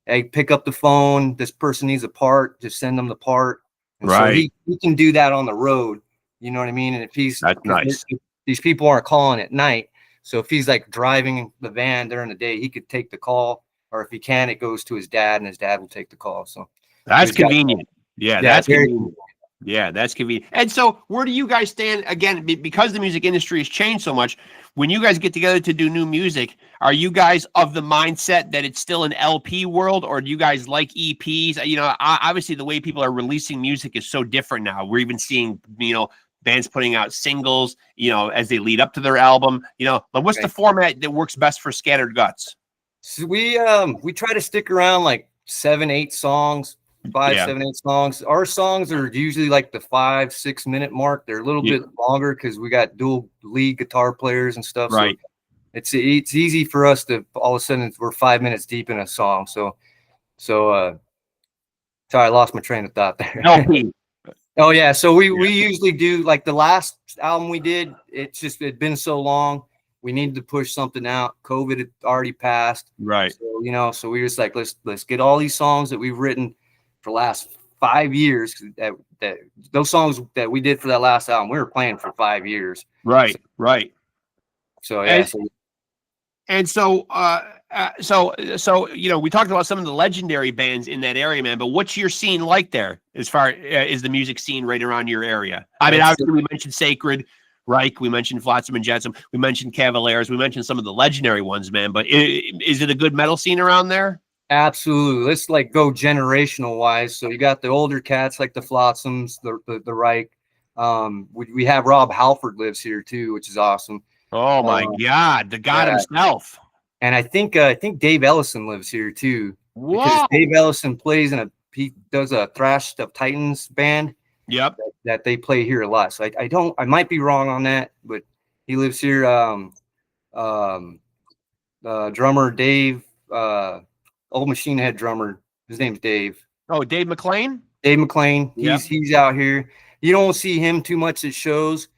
hey, pick up the phone. This person needs a part. Just send them the part. And so he can do that on the road. You know what I mean? And if that's nice. These people aren't calling at night. So if he's like driving the van during the day, he could take the call. Or if he can, it goes to his dad, and his dad will take the call. So that's convenient. That's convenient. Yeah, that's convenient. And so where do you guys stand, again, because the music industry has changed so much? When you guys get together to do new music, are you guys of the mindset that it's still an LP world, or do you guys like EPs? You know, obviously the way people are releasing music is so different now. We're even seeing, bands putting out singles, as they lead up to their album. But what's the format that works best for Scattered Guts? So we try to stick around like 7-8 songs. 5-7-8 songs. Our songs are usually like the 5-6 minute mark. They're a little bit longer because we got dual lead guitar players and stuff. So it's easy for us to all of a sudden we're 5 minutes deep in a song. So sorry, I lost my train of thought there. Oh yeah. So we usually do like the last album we did. It'd been so long. We needed to push something out. COVID had already passed. Right. So, so we were just like, let's get all these songs that we've written for the last 5 years. That those songs that we did for that last album, we were playing for 5 years. Right, right. So yeah. And so, we talked about some of the legendary bands in that area, man. But what's your scene like there, as far as the music scene right around your area? I mean, obviously we mentioned Sacred, Reich, we mentioned Flotsam and Jetsam, we mentioned Cavaliers, we mentioned some of the legendary ones, man. But is it a good metal scene around there? Absolutely. Let's like go generational wise. So you got the older cats like the Flotsams, the Reich. We have Rob Halford lives here too, which is awesome. Oh my God, the God himself. And I think Dave Ellison lives here too. Whoa. Because Dave Ellison plays he does a Thrash of Titans band. Yep. That they play here a lot. So I might be wrong on that, but he lives here. Drummer Dave, old Machine Head drummer. His name's Dave. Oh, Dave McLean? Dave McLean. Yep. He's out here. You don't see him too much at shows.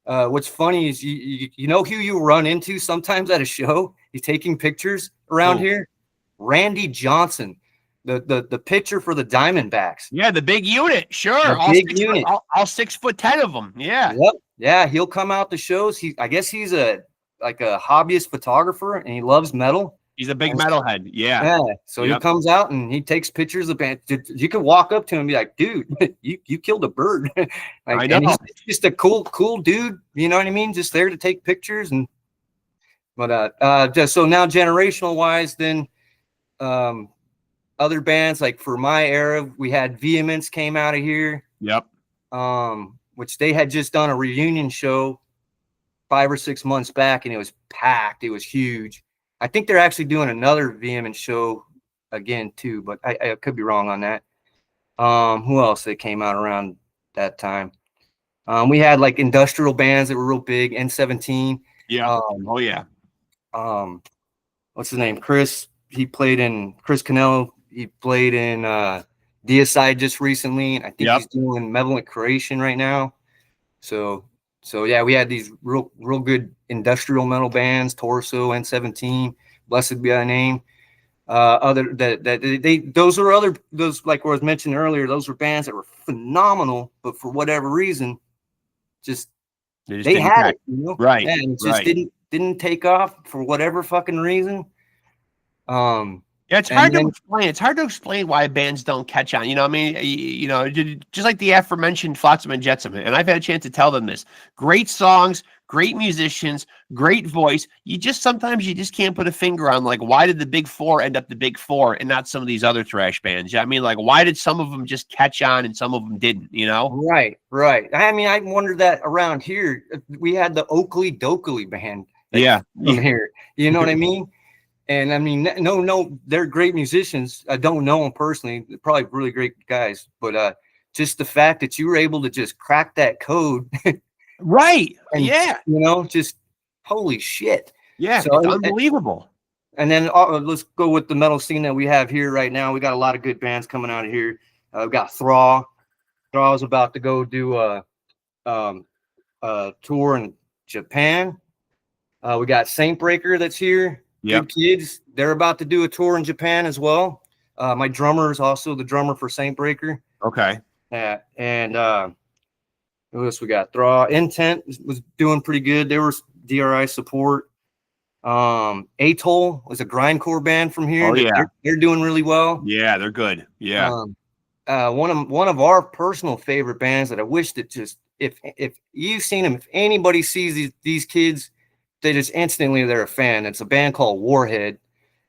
What's funny is you know who you run into sometimes at a show? He's taking pictures around here. Randy Johnson, the pitcher for the Diamondbacks. Yeah, the big unit. Sure, all 6'10" of them. Yeah. Yep. Yeah, he'll come out to shows. I guess he's a hobbyist photographer and he loves metal. He's a big metalhead. Yeah. Yeah. So he comes out and he takes pictures of band. You can walk up to him and be like, dude, you killed a bird. I know. And he's just a cool dude. You know what I mean? Just there to take pictures. But just so now generational wise, then other bands like for my era, we had Vehemence came out of here. Yep. Which they had just done a reunion show 5 or 6 months back and it was packed. It was huge. I think they're actually doing another Vehement show again too, but I could be wrong on that. Who else that came out around that time? We had like industrial bands that were real big. N17. Yeah. Oh yeah. What's his name? Chris. He played in Chris Canello. He played in Deicide just recently. I think he's doing Malevolent Creation right now. So yeah, we had these real good industrial metal bands, Torso, N17, Blessed Be Thy Name. Those like I was mentioning earlier, those were bands that were phenomenal, but for whatever reason, they had it, you know? Right. Yeah, and it just didn't take off for whatever fucking reason. Yeah, it's hard to explain. It's hard to explain why bands don't catch on. You know, I mean, just like the aforementioned Flotsam and Jetsam, and I've had a chance to tell them this: great songs, great musicians, great voice. Sometimes you just can't put a finger on like why did the Big Four end up the Big Four and not some of these other thrash bands? I mean, like why did some of them just catch on and some of them didn't? You know? Right. I mean, I wondered that around here. We had the Oakley Dokley band. From here. You know what I mean? And I mean, no, they're great musicians. I don't know them personally. They're probably really great guys. But just the fact that you were able to just crack that code. Right. And, you know, just holy shit. Yeah. So, it's unbelievable. And then let's go with the metal scene that we have here right now. We got a lot of good bands coming out of here. We've got Thraw. Thraw's about to go do a tour in Japan. We got Saint Breaker that's here. Good kids. They're about to do a tour in Japan as well. My drummer is also the drummer for Saint Breaker. Okay. Yeah. And who else we got? Thraw. Intent was doing pretty good. They were DRI support. Atoll was a grindcore band from here. Oh, yeah. They're doing really well. Yeah, they're good. Yeah. One of our personal favorite bands that I wish that just if you've seen them, if anybody sees these kids, they just instantly they're a fan. It's a band called Warhead.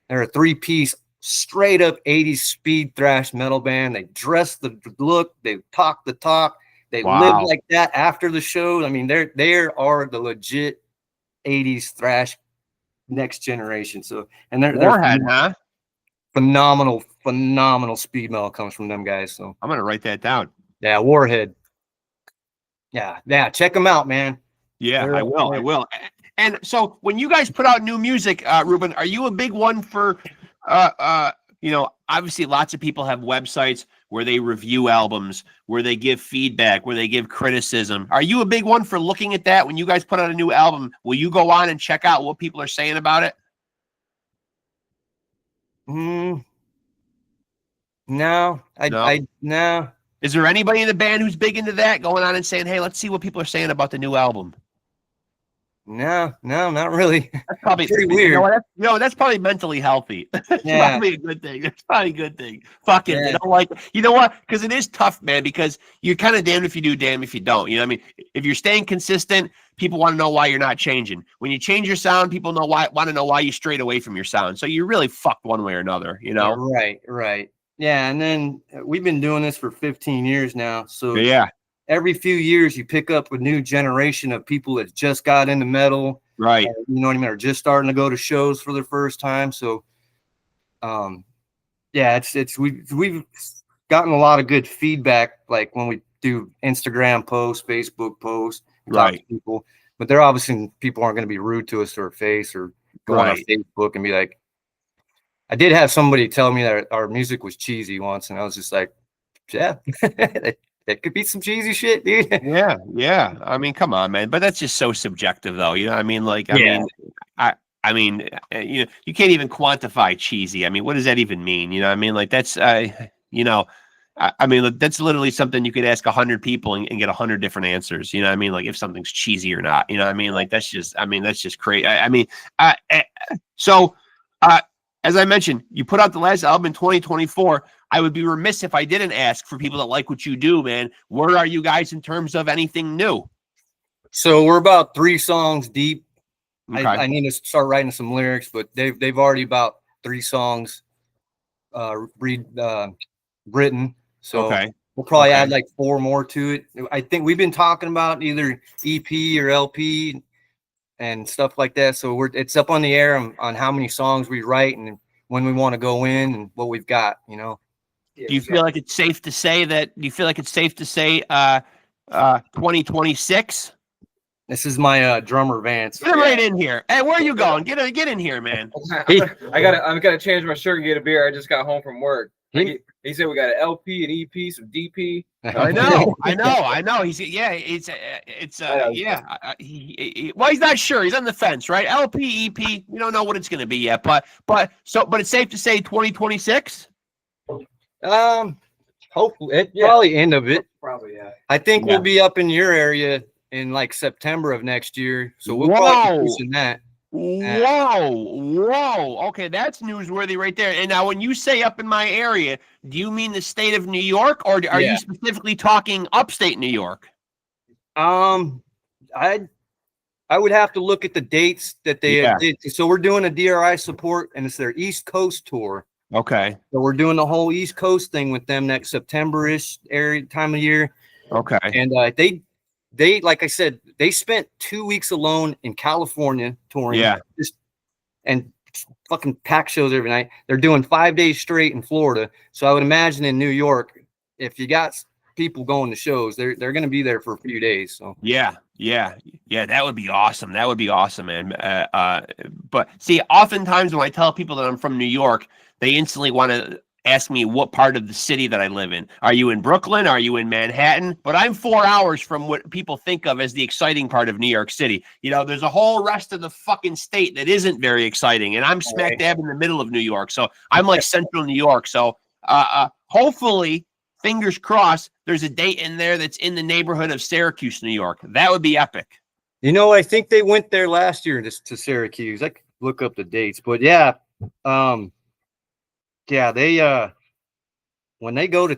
They're a 3-piece straight up 80s speed thrash metal band. They dress the look, they talk the talk, they live like that after the show. I mean, they are the legit 80s thrash next generation. So and they're Warhead, huh? Phenomenal speed metal comes from them guys. So I'm gonna write that down. Yeah, Warhead. Yeah, check them out, man. Yeah, I will. And so when you guys put out new music, Ruben, are you a big one for, obviously lots of people have websites where they review albums, where they give feedback, where they give criticism. Are you a big one for looking at that? When you guys put out a new album, will you go on and check out what people are saying about it? No. Is there anybody in the band who's big into that, going on and saying, "Hey, let's see what people are saying about the new album"? No, not really. That's probably pretty weird. That's probably mentally healthy. That's Yeah. probably a good thing. That's probably a good thing. Fuck it. Yeah. They don't like it. You know what? Because it is tough, man, because you're kind of damned if you do, damned if you don't. You know what I mean? If you're staying consistent, people want to know why you're not changing. When you change your sound, people want to know why you strayed away from your sound. So you're really fucked one way or another, you know? Right. Yeah, and then we've been doing this for 15 years now. So yeah. Every few years you pick up a new generation of people that just got into metal. Right. You know what I mean? Or just starting to go to shows for the first time. So yeah, we've gotten a lot of good feedback, like when we do Instagram posts, Facebook posts, talk to people. But they're obviously, people aren't going to be rude to us to our face or go on our Facebook and be like, I did have somebody tell me that our music was cheesy once, and I was just like, yeah, that could be some cheesy shit, dude. Yeah. I mean, come on, man. But that's just so subjective, though. You know what I mean? Like, I mean, you know, you can't even quantify cheesy. I mean, what does that even mean? You know what I mean? Like, that's, you know, I mean, that's literally something you could ask 100 people and get 100 different answers. You know what I mean? Like, if something's cheesy or not. You know what I mean? Like, that's just crazy. As I mentioned, you put out the last album in 2024. I would be remiss if I didn't ask, for people that like what you do, man, where are you guys in terms of anything new? So we're about 3 songs deep. Okay. I need to start writing some lyrics, but they've already about 3 songs written. So we'll probably add like 4 more to it. I think we've been talking about either EP or LP and stuff like that. So it's up on the air on how many songs we write and when we want to go in and what we've got, you know. Do you feel like it's safe to say 2026? This is my drummer Vance. Get him right in here. Hey, where are you going? Get in here, man. I gotta change my shirt and get a beer. I just got home from work. He said we got an LP, an EP, some DP. I know. Well, he's not sure. He's on the fence, right? LP, EP. We don't know what it's going to be yet, but it's safe to say 2026. Hopefully, probably end of it. Probably, yeah. I think we'll be up in your area in like September of next year, so we'll probably be pushing that. Whoa. Okay, that's newsworthy right there. And now, when you say up in my area, do you mean the state of New York, or are you specifically talking upstate New York? I would have to look at the dates that they did. So we're doing a DRI support, and it's their East Coast tour. Okay. So we're doing the whole East Coast thing with them next September-ish area time of year. Okay. And they like I said, they spent 2 weeks alone in California touring. Yeah. And fucking pack shows every night. They're doing 5 days straight in Florida. So I would imagine in New York, if you got people going to shows, they're going to be there for a few days. So yeah, that would be awesome. That would be awesome, man. But see, oftentimes when I tell people that I'm from New York, they instantly want to ask me what part of the city that I live in. Are you in Brooklyn? Are you in Manhattan? But I'm 4 hours from what people think of as the exciting part of New York City. You know, there's a whole rest of the fucking state that isn't very exciting, and I'm smack dab in the middle of New York. So I'm like central New York. So hopefully, fingers crossed, there's a date in there that's in the neighborhood of Syracuse, New York. That would be epic. You know, I think they went there last year to Syracuse. I could look up the dates, but they when they go to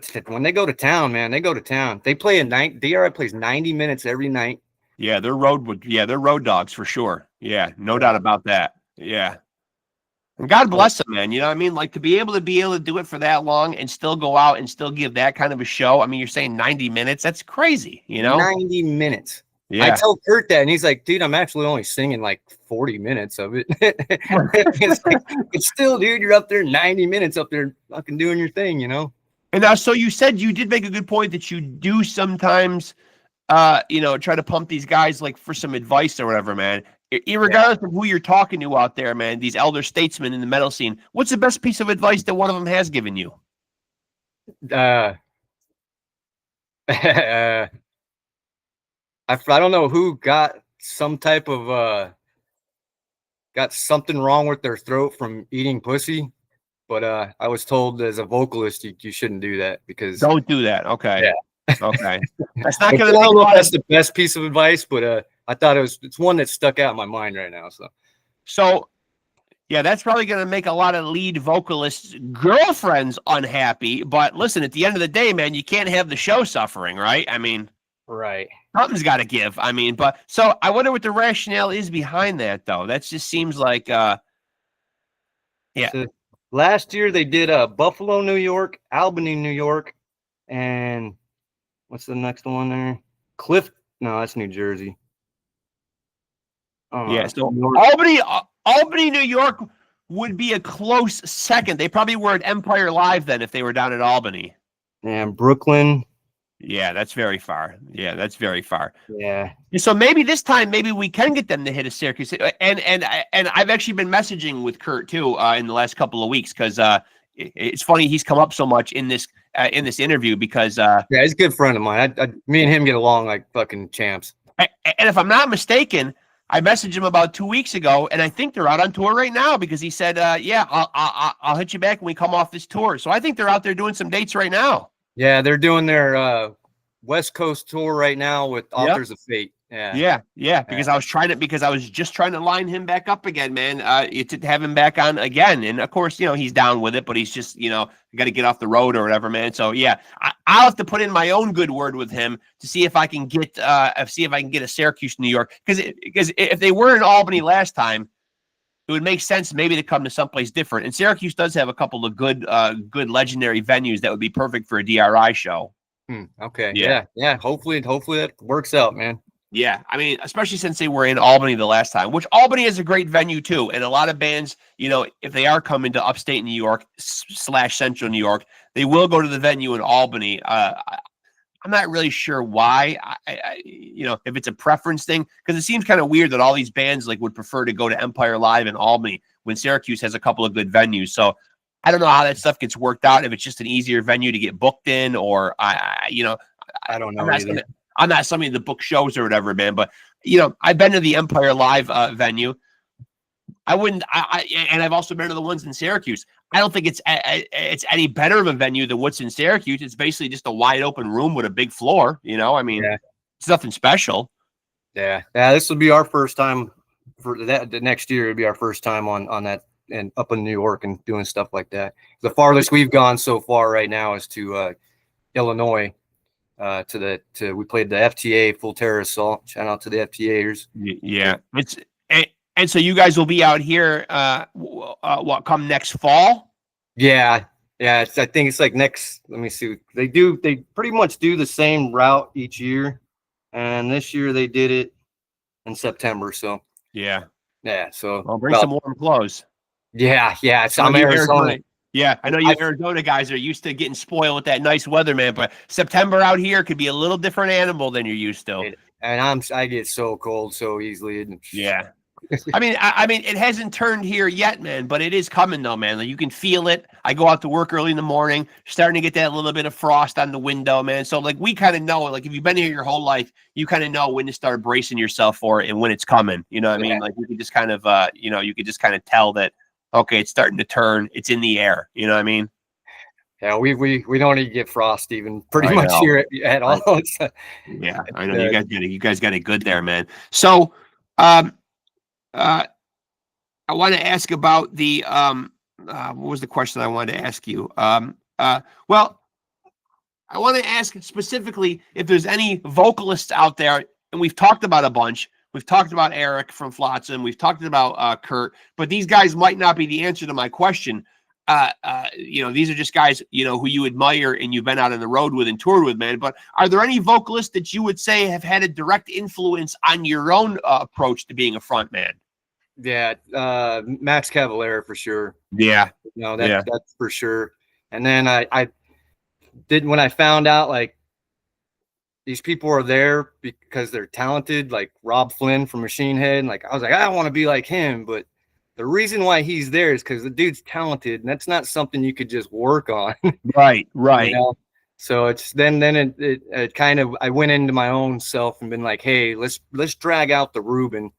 town, man, they go to town. They play DRI plays 90 minutes every night. Yeah, they're road dogs for sure. Yeah, no doubt about that. Yeah. And God bless them, man. You know what I mean? Like, to be able to do it for that long and still go out and still give that kind of a show. I mean, you're saying 90 minutes. That's crazy, you know? 90 minutes. Yeah. I tell Kurt that, and he's like, dude, I'm actually only singing like 40 minutes of it. It's still, dude, you're up there 90 minutes up there fucking doing your thing, you know? And now, so you said, you did make a good point that you do sometimes, try to pump these guys like for some advice or whatever, man. Irregardless of who you're talking to out there, man, these elder statesmen in the metal scene, what's the best piece of advice that one of them has given you? I don't know who got some type of got something wrong with their throat from eating pussy, but I was told as a vocalist you shouldn't do that because Don't do that. Okay. Yeah. Okay. That's not I going to don't make a know if lot that's of. the best piece of advice, but I thought it's one that stuck out in my mind right now. So, yeah, that's probably going to make a lot of lead vocalists' girlfriends unhappy. But listen, at the end of the day, man, you can't have the show suffering, right? I mean, right. something's got to give. I mean, but so I wonder what the rationale is behind that, though. That just seems like, yeah. So last year they did Buffalo, New York, Albany, New York, and what's the next one there? No, that's New Jersey. Yeah, so Albany, New York would be a close second. They probably were at Empire Live then if they were down at Albany. And Brooklyn. Yeah, that's very far. Yeah, that's very far. Yeah. So maybe this time, maybe we can get them to hit a Syracuse. And I've actually been messaging with Kurt too in the last couple of weeks because it's funny he's come up so much in this interview because yeah, he's a good friend of mine. Me and him get along like fucking champs. And if I'm not mistaken, I messaged him about 2 weeks ago, and I think they're out on tour right now because he said, "Yeah, I'll hit you back when we come off this tour." So I think they're out there doing some dates right now. Yeah, they're doing their West Coast tour right now with Authors of Fate. Yeah. Because I was just trying to line him back up again, man. To have him back on again, and of course, he's down with it, but he's just, got to get off the road or whatever, man. So yeah, I'll have to put in my own good word with him to see if I can get a Syracuse, New York, because if they were in Albany last time, it would make sense maybe to come to someplace different. And Syracuse does have a couple of good legendary venues that would be perfect for a DRI show. Okay. Yeah. Hopefully that works out, man. Yeah, I mean, especially since they were in Albany the last time, which Albany is a great venue too. And a lot of bands, if they are coming to upstate New York / central New York, they will go to the venue in Albany. I'm not really sure why, if it's a preference thing, because it seems kind of weird that all these bands would prefer to go to Empire Live in Albany when Syracuse has a couple of good venues. So I don't know how that stuff gets worked out. If it's just an easier venue to get booked in, or I don't know. I'm not somebody to book shows or whatever, man. But I've been to the Empire Live venue. And I've also been to the ones in Syracuse. I don't think it's any better of a venue than what's in Syracuse. It's basically just a wide open room with a big floor. I mean, It's nothing special. Yeah. This will be our first time for that. The next year, it'll be our first time on that and up in New York and doing stuff like that. The farthest we've gone so far right now is to Illinois. We played the FTA Full Terror Assault. Shout out to the FTAers. Yeah, and so you guys will be out here. What come next fall? Yeah. I think it's like next. Let me see. They pretty much do the same route each year, and this year they did it in September. So yeah. So I'll bring some warm clothes. Yeah. I'm Arizona. Yeah, I know you Arizona guys are used to getting spoiled with that nice weather, man. But September out here could be a little different animal than you're used to. And I get so cold so easily. Yeah, I mean, it hasn't turned here yet, man. But it is coming, though, man. You can feel it. I go out to work early in the morning, starting to get that little bit of frost on the window, man. So we kind of know, if you've been here your whole life, you kind of know when to start bracing yourself for it and when it's coming. You know what I mean? You can just kind of, you could just kind of tell that. Okay, it's starting to turn. It's in the air. You know what I mean? Yeah, we don't even get frost even pretty much here at all. Yeah, I know you guys got it good there, man. So, I want to ask about the what was the question I wanted to ask you? Well, I want to ask specifically if there's any vocalists out there, and we've talked about a bunch. We've talked about Eric from Flotsam. We've talked about Kurt, but these guys might not be the answer to my question. These are just guys, who you admire and you've been out on the road with and toured with, man. But are there any vocalists that you would say have had a direct influence on your own approach to being a front man? Yeah, Max Cavalera for sure. Yeah, that's for sure. And then I did when I found out these people are there because they're talented, like Rob Flynn from Machine Head. And I was like, I want to be like him. But the reason why he's there is because the dude's talented, and that's not something you could just work on. Right. So it's then it kind of, I went into my own self and been like, hey, let's drag out the Ruben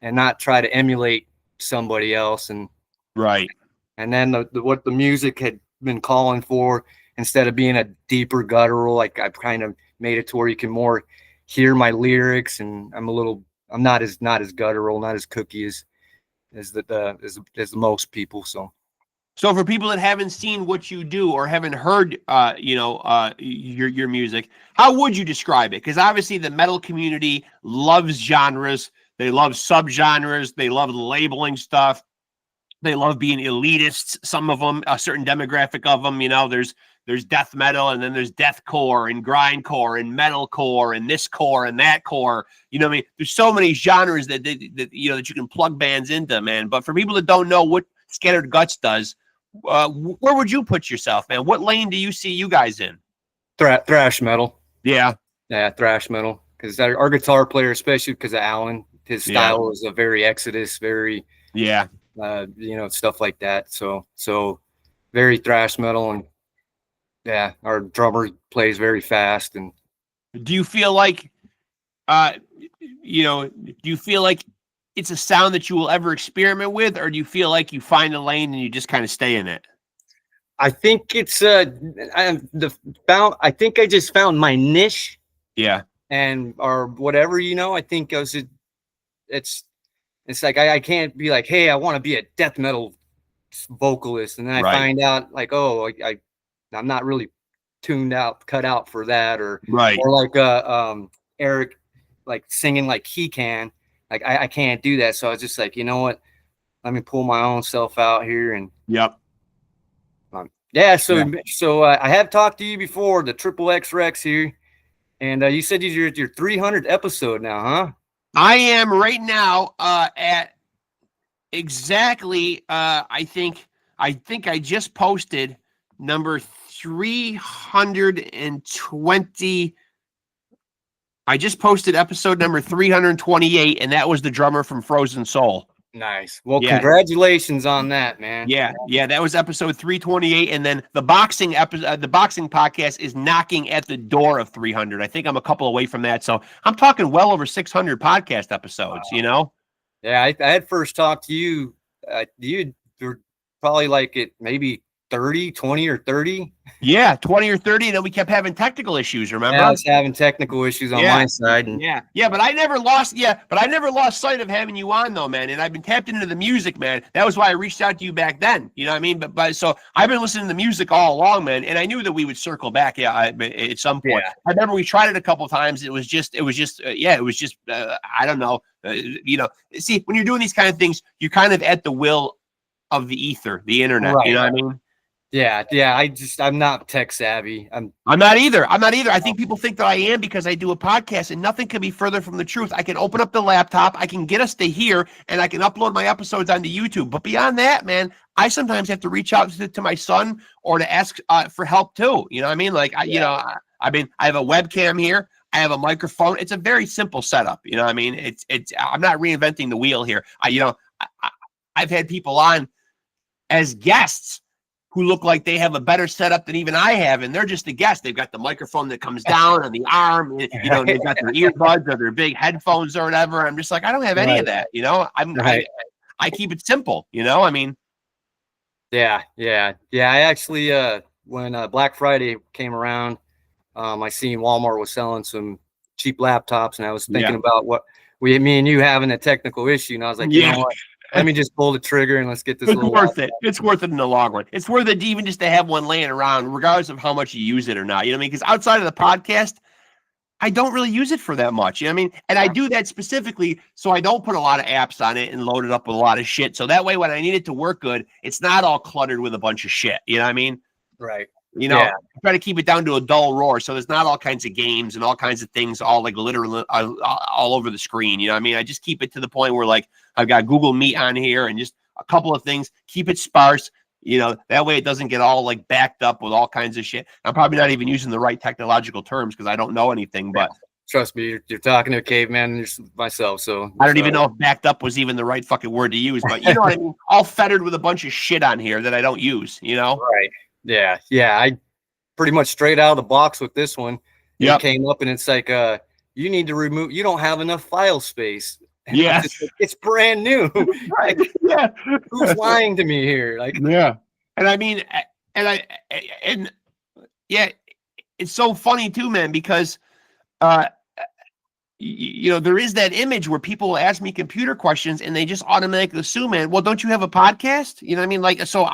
and not try to emulate somebody else. And right. And then what the music had been calling for, instead of being a deeper guttural, like I've kind of made it to where you can more hear my lyrics, and I'm not as guttural, not as cookie as the most people. So for people that haven't seen what you do or haven't heard, your music, how would you describe it? Because obviously the metal community loves genres. They love subgenres. They love labeling stuff. They love being elitists. Some of them, a certain demographic of them, there's death metal, and then there's deathcore and grindcore and metalcore and this core and that core. You know what I mean? There's so many genres that you can plug bands into, man. But for people that don't know what Scattered Guts does, where would you put yourself, man? What lane do you see you guys in? Thrash metal. Yeah, thrash metal. Because our guitar player, especially because of Alan, his style is a very Exodus, very stuff like that. So very thrash metal, and our drummer plays very fast. And do you feel like, it's a sound that you will ever experiment with, or do you feel like you find a lane and you just kind of stay in it? I think it's I think I just found my niche. Yeah. Or whatever, I think it's like I can't be like, hey, I want to be a death metal vocalist, and then I find out like, oh, I'm not really cut out for that, or like Eric like singing like he can, like I can't do that. So I was just like, you know what, let me pull my own self out here. And so I have talked to you before, the XXX Rexx here, and you said you're at your 300th episode now, huh? I am right now at exactly I think I just posted number 320. I just posted episode number 328, and that was the drummer from Frozen Soul. Nice. Well, congratulations on that, man. Yeah, that was episode 328, and then the boxing podcast is knocking at the door of 300. I think I'm a couple away from that, so I'm talking well over 600 podcast episodes. Wow. Yeah, I had first talked to you. You were probably like at maybe 20 or 30. Yeah, 20 or 30, and then we kept having technical issues, remember? Yeah, I was having technical issues on my side. And but I never lost sight of having you on, though, man. And I've been tapped into the music, man. That was why I reached out to you back then. You know what I mean? But so I've been listening to music all along, man, and I knew that we would circle back at some point. Yeah. I remember we tried it a couple of times. It was just I don't know. See, when you're doing these kind of things, you're kind of at the will of the ether, the internet. Right. You know what I mean? Yeah. I'm not tech savvy. I'm not either. I think people think that I am because I do a podcast, and nothing can be further from the truth. I can open up the laptop, I can get us to here, and I can upload my episodes onto YouTube. But beyond that, man, I sometimes have to reach out to my son or to ask for help too. You know what I mean? Like, I have a webcam here. I have a microphone. It's a very simple setup. You know what I mean? It's I'm not reinventing the wheel here. I've had people on as guests who look like they have a better setup than even I have, and they're just a guest. They've got the microphone that comes down on the arm, and, they've got their earbuds or their big headphones or whatever. I'm just like, I don't have any of that, I keep it simple, I mean. Yeah. I actually, when Black Friday came around, I seen Walmart was selling some cheap laptops, and I was thinking about what me and you having a technical issue, and I was like, you know what? Let me just pull the trigger and let's get this. It's worth it. It's worth it in the long run. It's worth it even just to have one laying around, regardless of how much you use it or not. You know what I mean? Because outside of the podcast, I don't really use it for that much. You know what I mean? And I do that specifically so I don't put a lot of apps on it and load it up with a lot of shit. So that way, when I need it to work good, it's not all cluttered with a bunch of shit. You know what I mean? Right. I try to keep it down to a dull roar. So there's not all kinds of games and all kinds of things all like literally all over the screen. You know what I mean? I just keep it to the point where like I've got Google Meet on here and just a couple of things, keep it sparse, that way it doesn't get all like backed up with all kinds of shit. I'm probably not even using the right technological terms because I don't know anything, but trust me, you're talking to a caveman myself. So I don't even know if backed up was even the right fucking word to use, but you know what I mean? All fettered with a bunch of shit on here that I don't use, Right. Yeah. I pretty much straight out of the box with this one. It came up and it's like, you need to remove, you don't have enough file space. Yeah. It's brand new. Right. Like, Yeah. who's lying to me here? Like, yeah. And I mean, and yeah, it's so funny too, man, because you know, there is that image where people ask me computer questions and they just automatically assume, man, well, don't you have a podcast? You know what I mean? Like, so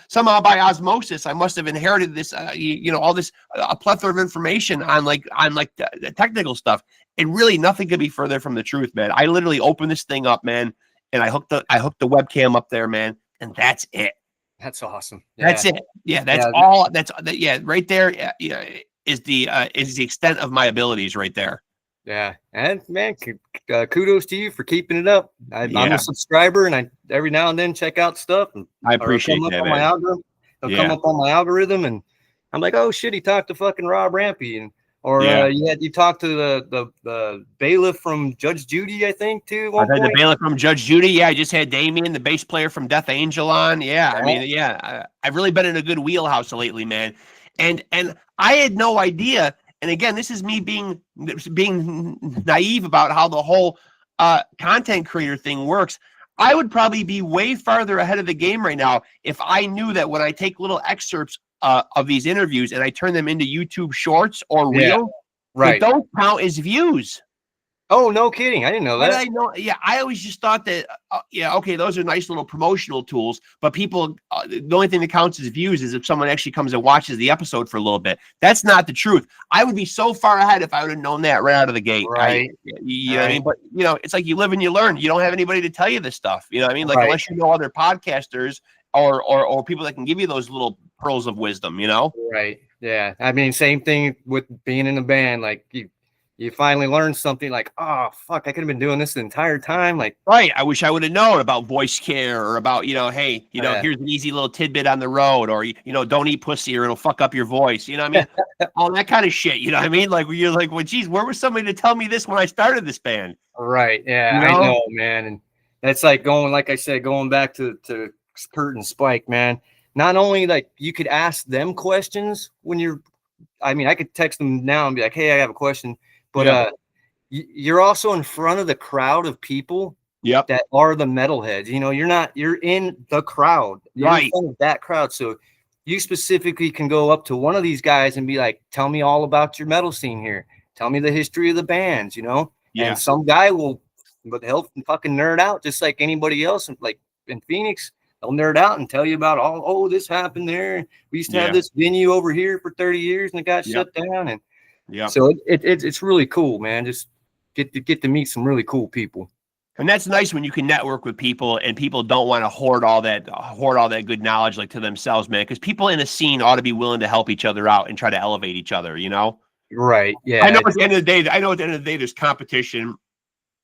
somehow by osmosis, I must have inherited this, you know, all this, a plethora of information on the technical stuff. And really nothing could be further from the truth, man. I literally opened this thing up, man, and I hooked the webcam up there, man. And that's it. that's awesome. That's it. Yeah. That's all. Yeah. Right there. Yeah. Is the extent of my abilities right there. Yeah, and man, kudos to you for keeping it up. I'm a subscriber, and I every now and then check out stuff. And I appreciate that, man. It'll come up on my algorithm, and I'm like, oh shit, he talked to fucking Rob Rampy, and you talked to the bailiff from Judge Judy, I think, too. I had the bailiff from Judge Judy. Yeah, I just had Damien, the bass player from Death Angel, on. Yeah, I mean, I've really been in a good wheelhouse lately, man. And I had no idea. And again, this is me being naive about how the whole content creator thing works. I would probably be way farther ahead of the game right now if I knew that when I take little excerpts of these interviews and I turn them into YouTube Shorts or Reel, right, they don't count as views. Oh, no kidding. I didn't know that. I know. Yeah, I always just thought that, okay, those are nice little promotional tools, but people, the only thing that counts as views is if someone actually comes and watches the episode for a little bit. That's not the truth. I would be so far ahead if I would have known that right out of the gate. Right. You know what I mean? But, you know, it's like you live and you learn. You don't have anybody to tell you this stuff. You know what I mean? Like, unless you know other podcasters or people that can give you those little pearls of wisdom, you know? Right. Yeah. I mean, same thing with being in a band. Like, you finally learn something like, oh, fuck, I could have been doing this the entire time. Like, right. I wish I would have known about voice care or about, you know, hey, you know, here's an easy little tidbit on the road, or, you know, don't eat pussy or it'll fuck up your voice. You know what I mean? All that kind of shit. You know what I mean? Like, you're like, well, geez, where was somebody to tell me this when I started this band? Right. Yeah. You know? I know, man. And that's like like I said, going back to Kurt and Spike, man. Not only like you could ask them questions when I could text them now and be like, hey, I have a question. But you're also in front of the crowd of people that are the metalheads. You know, you're in the crowd. You're in front of that crowd. So you specifically can go up to one of these guys and be like, tell me all about your metal scene here. Tell me the history of the bands, you know? Yeah. And some guy will help fucking nerd out just like anybody else. Like in Phoenix, they'll nerd out and tell you about, this happened there. We used to have this venue over here for 30 years and it got shut down. And so it's really cool, man. Just get to meet some really cool people. And that's nice when you can network with people and people don't want to hoard all that good knowledge like to themselves, man. Because people in a scene ought to be willing to help each other out and try to elevate each other, you know? Right. Yeah. I know at the end of the day, there's competition.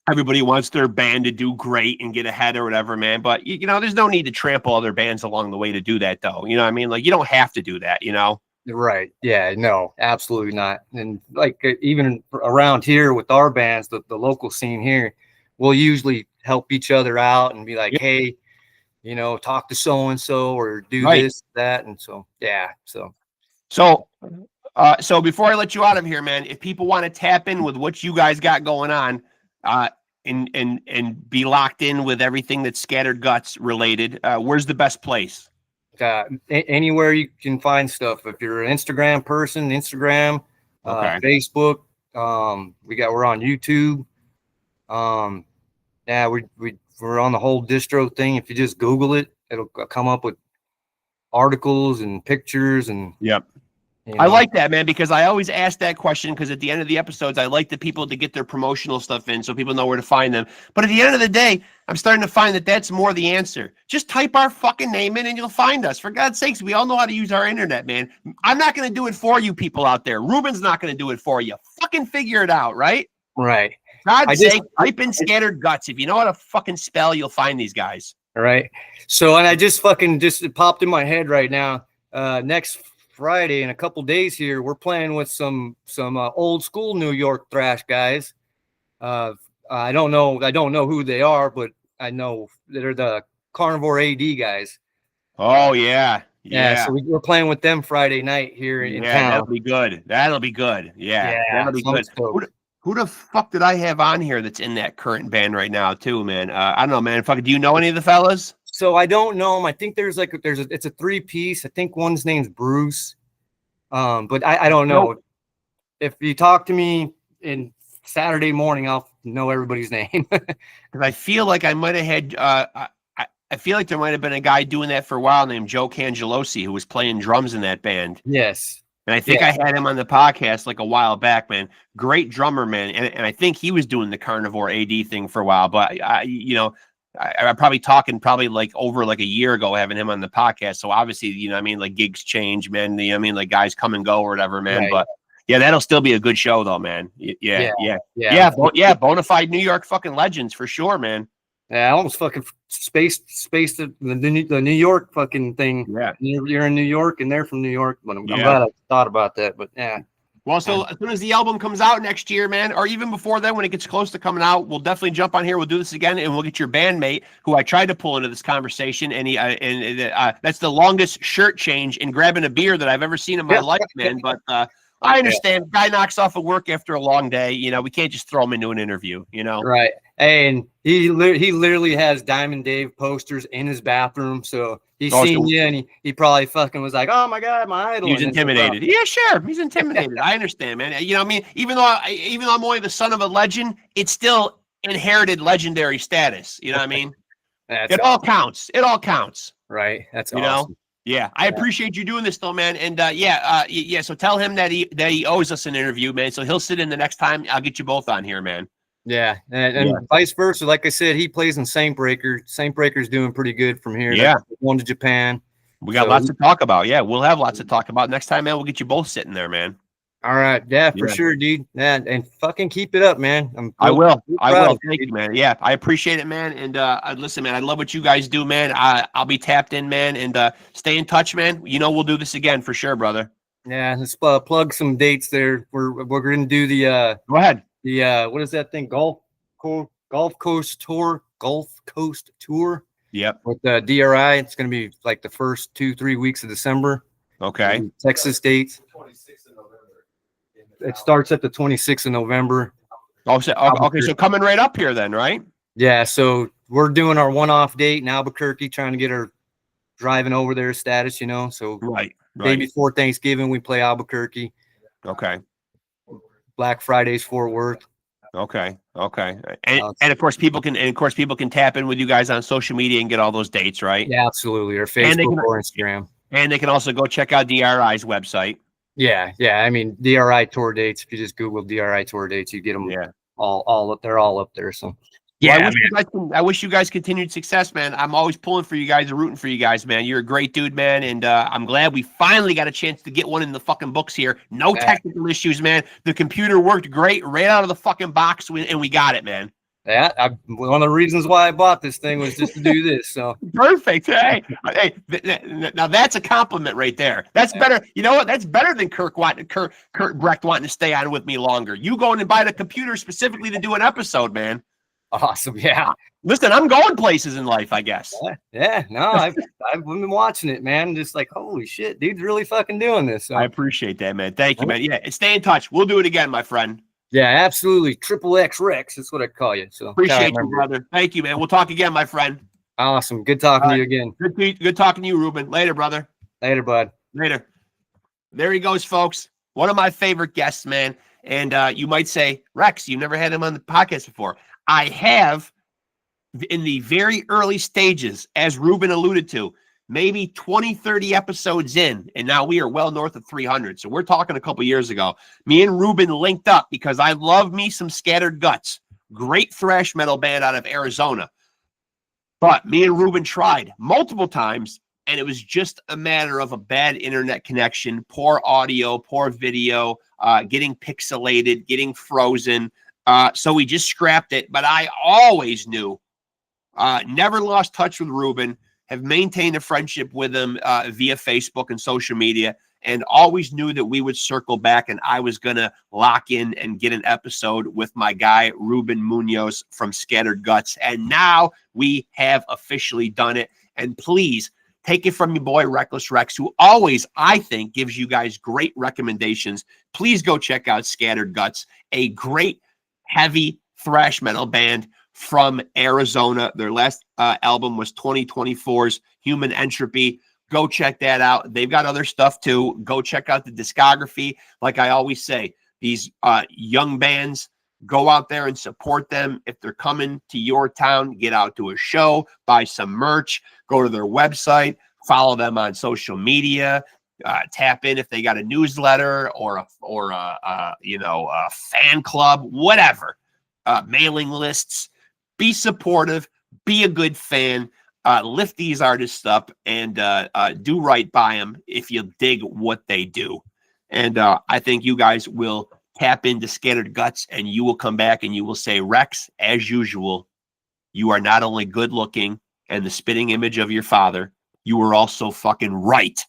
Everybody wants their band to do great and get ahead or whatever, man. But you know, there's no need to trample other bands along the way to do that, though. You know what I mean? Like, you don't have to do that, you know? Right. Yeah, no, absolutely not. And like even around here with our bands, the local scene here, we'll usually help each other out and be like, hey, you know, talk to so-and-so or do this, that. And so, So before I let you out of here, man, if people want to tap in with what you guys got going on, and be locked in with everything that's Scattered Guts related, where's the best place? Anywhere you can find stuff. If you're an Instagram person, Facebook, we're on YouTube. We're on the whole distro thing. If you just Google it, it'll come up with articles and pictures and You know? I like that, man, because I always ask that question because at the end of the episodes, I like the people to get their promotional stuff in so people know where to find them. But at the end of the day, I'm starting to find that that's more the answer. Just type our fucking name in and you'll find us. For God's sakes, we all know how to use our internet, man. I'm not going to do it for you people out there. Ruben's not going to do it for you. Fucking figure it out, right? Right. God's sake, type in Scattered Guts. If you know how to fucking spell, you'll find these guys. All right. So, and I it popped in my head right now. Next Friday in a couple days here, we're playing with some old school New York thrash guys. I don't know who they are, but I know they're the Carnivore AD guys. Oh yeah. So we're playing with them Friday night here in town. That'll be good. Yeah, that'll be good. Who the fuck did I have on here that's in that current band right now too, man? I don't know, man. Fuck, do you know any of the fellas? So I don't know him. I think it's a 3-piece. I think one's name's Bruce. But I don't know. Nope. If you talk to me in Saturday morning, I'll know everybody's name. Because I feel like I might have had I feel like there might have been a guy doing that for a while named Joe Cangelosi who was playing drums in that band. Yes. And I think I had him on the podcast like a while back, man. Great drummer, man. And I think he was doing the carnivore AD thing for a while. But I'm probably talking like over like a year ago having him on the podcast. So obviously, like gigs change, man. Like guys come and go or whatever, man. Right. But yeah, that'll still be a good show though, man. Yeah. Bona fide New York fucking legends for sure, man. Yeah, I almost fucking spaced the New York fucking thing. Yeah. You're in New York and they're from New York. But I'm glad I thought about that. But yeah. Well, so as soon as the album comes out next year, man, or even before then, when it gets close to coming out, we'll definitely jump on here. We'll do this again, and we'll get your bandmate, who I tried to pull into this conversation, and that's the longest shirt change in grabbing a beer that I've ever seen in my life, man. But I understand. Guy knocks off of work after a long day. We can't just throw him into an interview. Right. And he literally has Diamond Dave posters in his bathroom, so he's seen you, and he probably fucking was like, "Oh my god, my idol." He's intimidated. Yeah, sure, he's intimidated. I understand, man. I mean, even though I'm only the son of a legend, it's still inherited legendary status. You know what I mean? It all counts. It all counts. Right. That's awesome. Yeah, I appreciate you doing this though, man. And so tell him that he owes us an interview, man. So he'll sit in the next time. I'll get you both on here, man. Yeah, and vice versa. Like I said, he plays in Saint Breaker. Saint Breaker's doing pretty good from here. Yeah, going to Japan. We got lots to talk about. Yeah, we'll have lots to talk about next time, man. We'll get you both sitting there, man. All right, yeah, for sure, dude. And fucking keep it up, man. I will. Thank you, man. Yeah, I appreciate it, man. And listen, man, I love what you guys do, man. I'll be tapped in, man. And stay in touch, man. We'll do this again for sure, brother. Yeah, let's plug some dates there. We're gonna do the go ahead. The what is that thing? Gulf Coast Tour. Yep. With the DRI, it's gonna be like the first 2-3 weeks of December. Okay. Texas dates. It starts at the 26th of November. Okay, so coming right up here then, right? Yeah, so we're doing our one-off date in Albuquerque, trying to get our driving over there status, So right. Day before Thanksgiving, we play Albuquerque. Okay. Black Friday's Fort Worth. Okay. And of course people can tap in with you guys on social media and get all those dates, right? Yeah, absolutely. Or Facebook or Instagram. And they can also go check out DRI's website. Yeah. I mean, DRI tour dates. If you just Google DRI tour dates, you get them. Yeah. All up. They're all up there. So. Yeah, I wish you guys continued success, man. I'm always pulling for you guys and rooting for you guys, man. You're a great dude, man, and I'm glad we finally got a chance to get one in the fucking books here. No technical issues, man. The computer worked great right out of the fucking box, and we got it, man. Yeah, one of the reasons why I bought this thing was just to do this. So perfect. Hey, now that's a compliment right there. That's better. You know what? That's better than Kurt Brecht wanting to stay on with me longer. You going and buy the computer specifically to do an episode, man. Awesome. Yeah. Listen, I'm going places in life, I guess. Yeah. No, I've been watching it, man. Just like, holy shit, dude's really fucking doing this. So. I appreciate that, man. Thank you, man. Yeah, stay in touch. We'll do it again, my friend. Yeah, absolutely. XXX Rexx. That's what I call you. So appreciate you, brother. Thank you, man. We'll talk again, my friend. Awesome. Good talking to you again. Good talking to you, Ruben. Later, brother. Later, bud. Later. There he goes, folks. One of my favorite guests, man. And you might say, Rexx, you've never had him on the podcast before. I have, in the very early stages, as Ruben alluded to, maybe 20, 30 episodes in, and now we are well north of 300. So we're talking a couple years ago. Me and Ruben linked up because I love me some Scattered Guts. Great thrash metal band out of Arizona. But me and Ruben tried multiple times, and it was just a matter of a bad internet connection, poor audio, poor video, getting pixelated, getting frozen. So we just scrapped it. But I always knew, never lost touch with Ruben, have maintained a friendship with him via Facebook and social media, and always knew that we would circle back and I was going to lock in and get an episode with my guy, Ruben Munoz from Scattered Guts. And now we have officially done it. And please take it from your boy, Reckless Rexx, who always, I think, gives you guys great recommendations. Please go check out Scattered Guts, a great heavy thrash metal band from Arizona. Their last album was 2024's Human Entropy. Go check that out. They've got other stuff too. Go check out the discography. Like I always say, these young bands, go out there and support them. If they're coming to your town, get out to a show, buy some merch, go to their website, follow them on social media, tap in if they got a newsletter or a fan club, whatever, mailing lists. Be supportive, be a good fan, lift these artists up, and do right by them if you dig what they do. And I think you guys will tap into Scattered Guts, and you will come back and you will say, Rexx, as usual, you are not only good looking and the spitting image of your father, you were also fucking right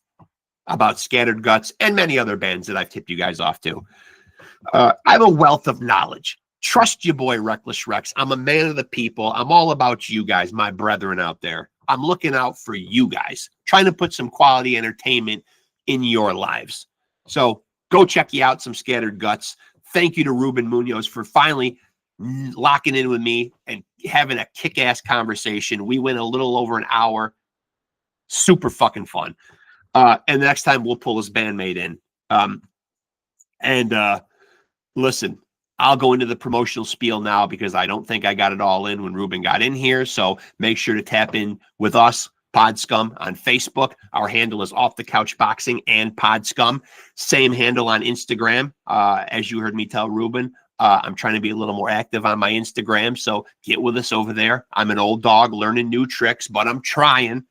about Scattered Guts and many other bands that I've tipped you guys off to. I have a wealth of knowledge. Trust your boy, Reckless Rexx. I'm a man of the people. I'm all about you guys, my brethren out there. I'm looking out for you guys, trying to put some quality entertainment in your lives. So go check you out, some Scattered Guts. Thank you to Ruben Munoz for finally locking in with me and having a kick-ass conversation. We went a little over an hour. Super fucking fun. And next time we'll pull his bandmate in. Listen, I'll go into the promotional spiel now because I don't think I got it all in when Ruben got in here. So make sure to tap in with us, PodScum, on Facebook. Our handle is Off the Couch Boxing and PodScum. Same handle on Instagram. As you heard me tell Ruben, I'm trying to be a little more active on my Instagram. So get with us over there. I'm an old dog learning new tricks, but I'm trying.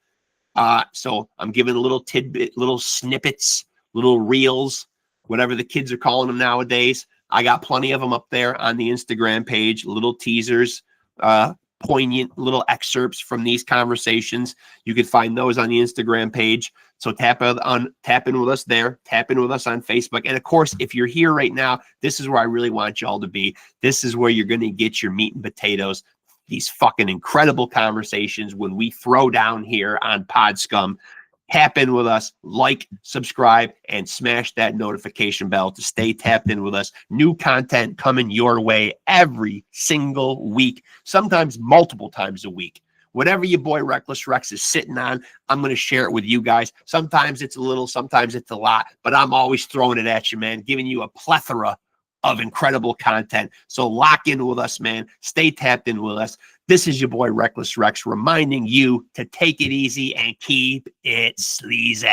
So I'm giving a little tidbit, little snippets, little reels, whatever the kids are calling them nowadays. I got plenty of them up there on the Instagram page, little teasers, poignant little excerpts from these conversations. You can find those on the Instagram page. So tap in with us there, tap in with us on Facebook. And of course, if you're here right now, this is where I really want y'all to be. This is where you're going to get your meat and potatoes, these fucking incredible conversations when we throw down here on PodScum. Tap in with us, like, subscribe, and smash that notification bell to stay tapped in with us. New content coming your way every single week, sometimes multiple times a week. Whatever your boy Reckless Rexx is sitting on, I'm going to share it with you guys. Sometimes it's a little, sometimes it's a lot, but I'm always throwing it at you, man, giving you a plethora of incredible content. So lock in with us, man. Stay tapped in with us. This is your boy Reckless Rexx reminding you to take it easy and keep it sleazy.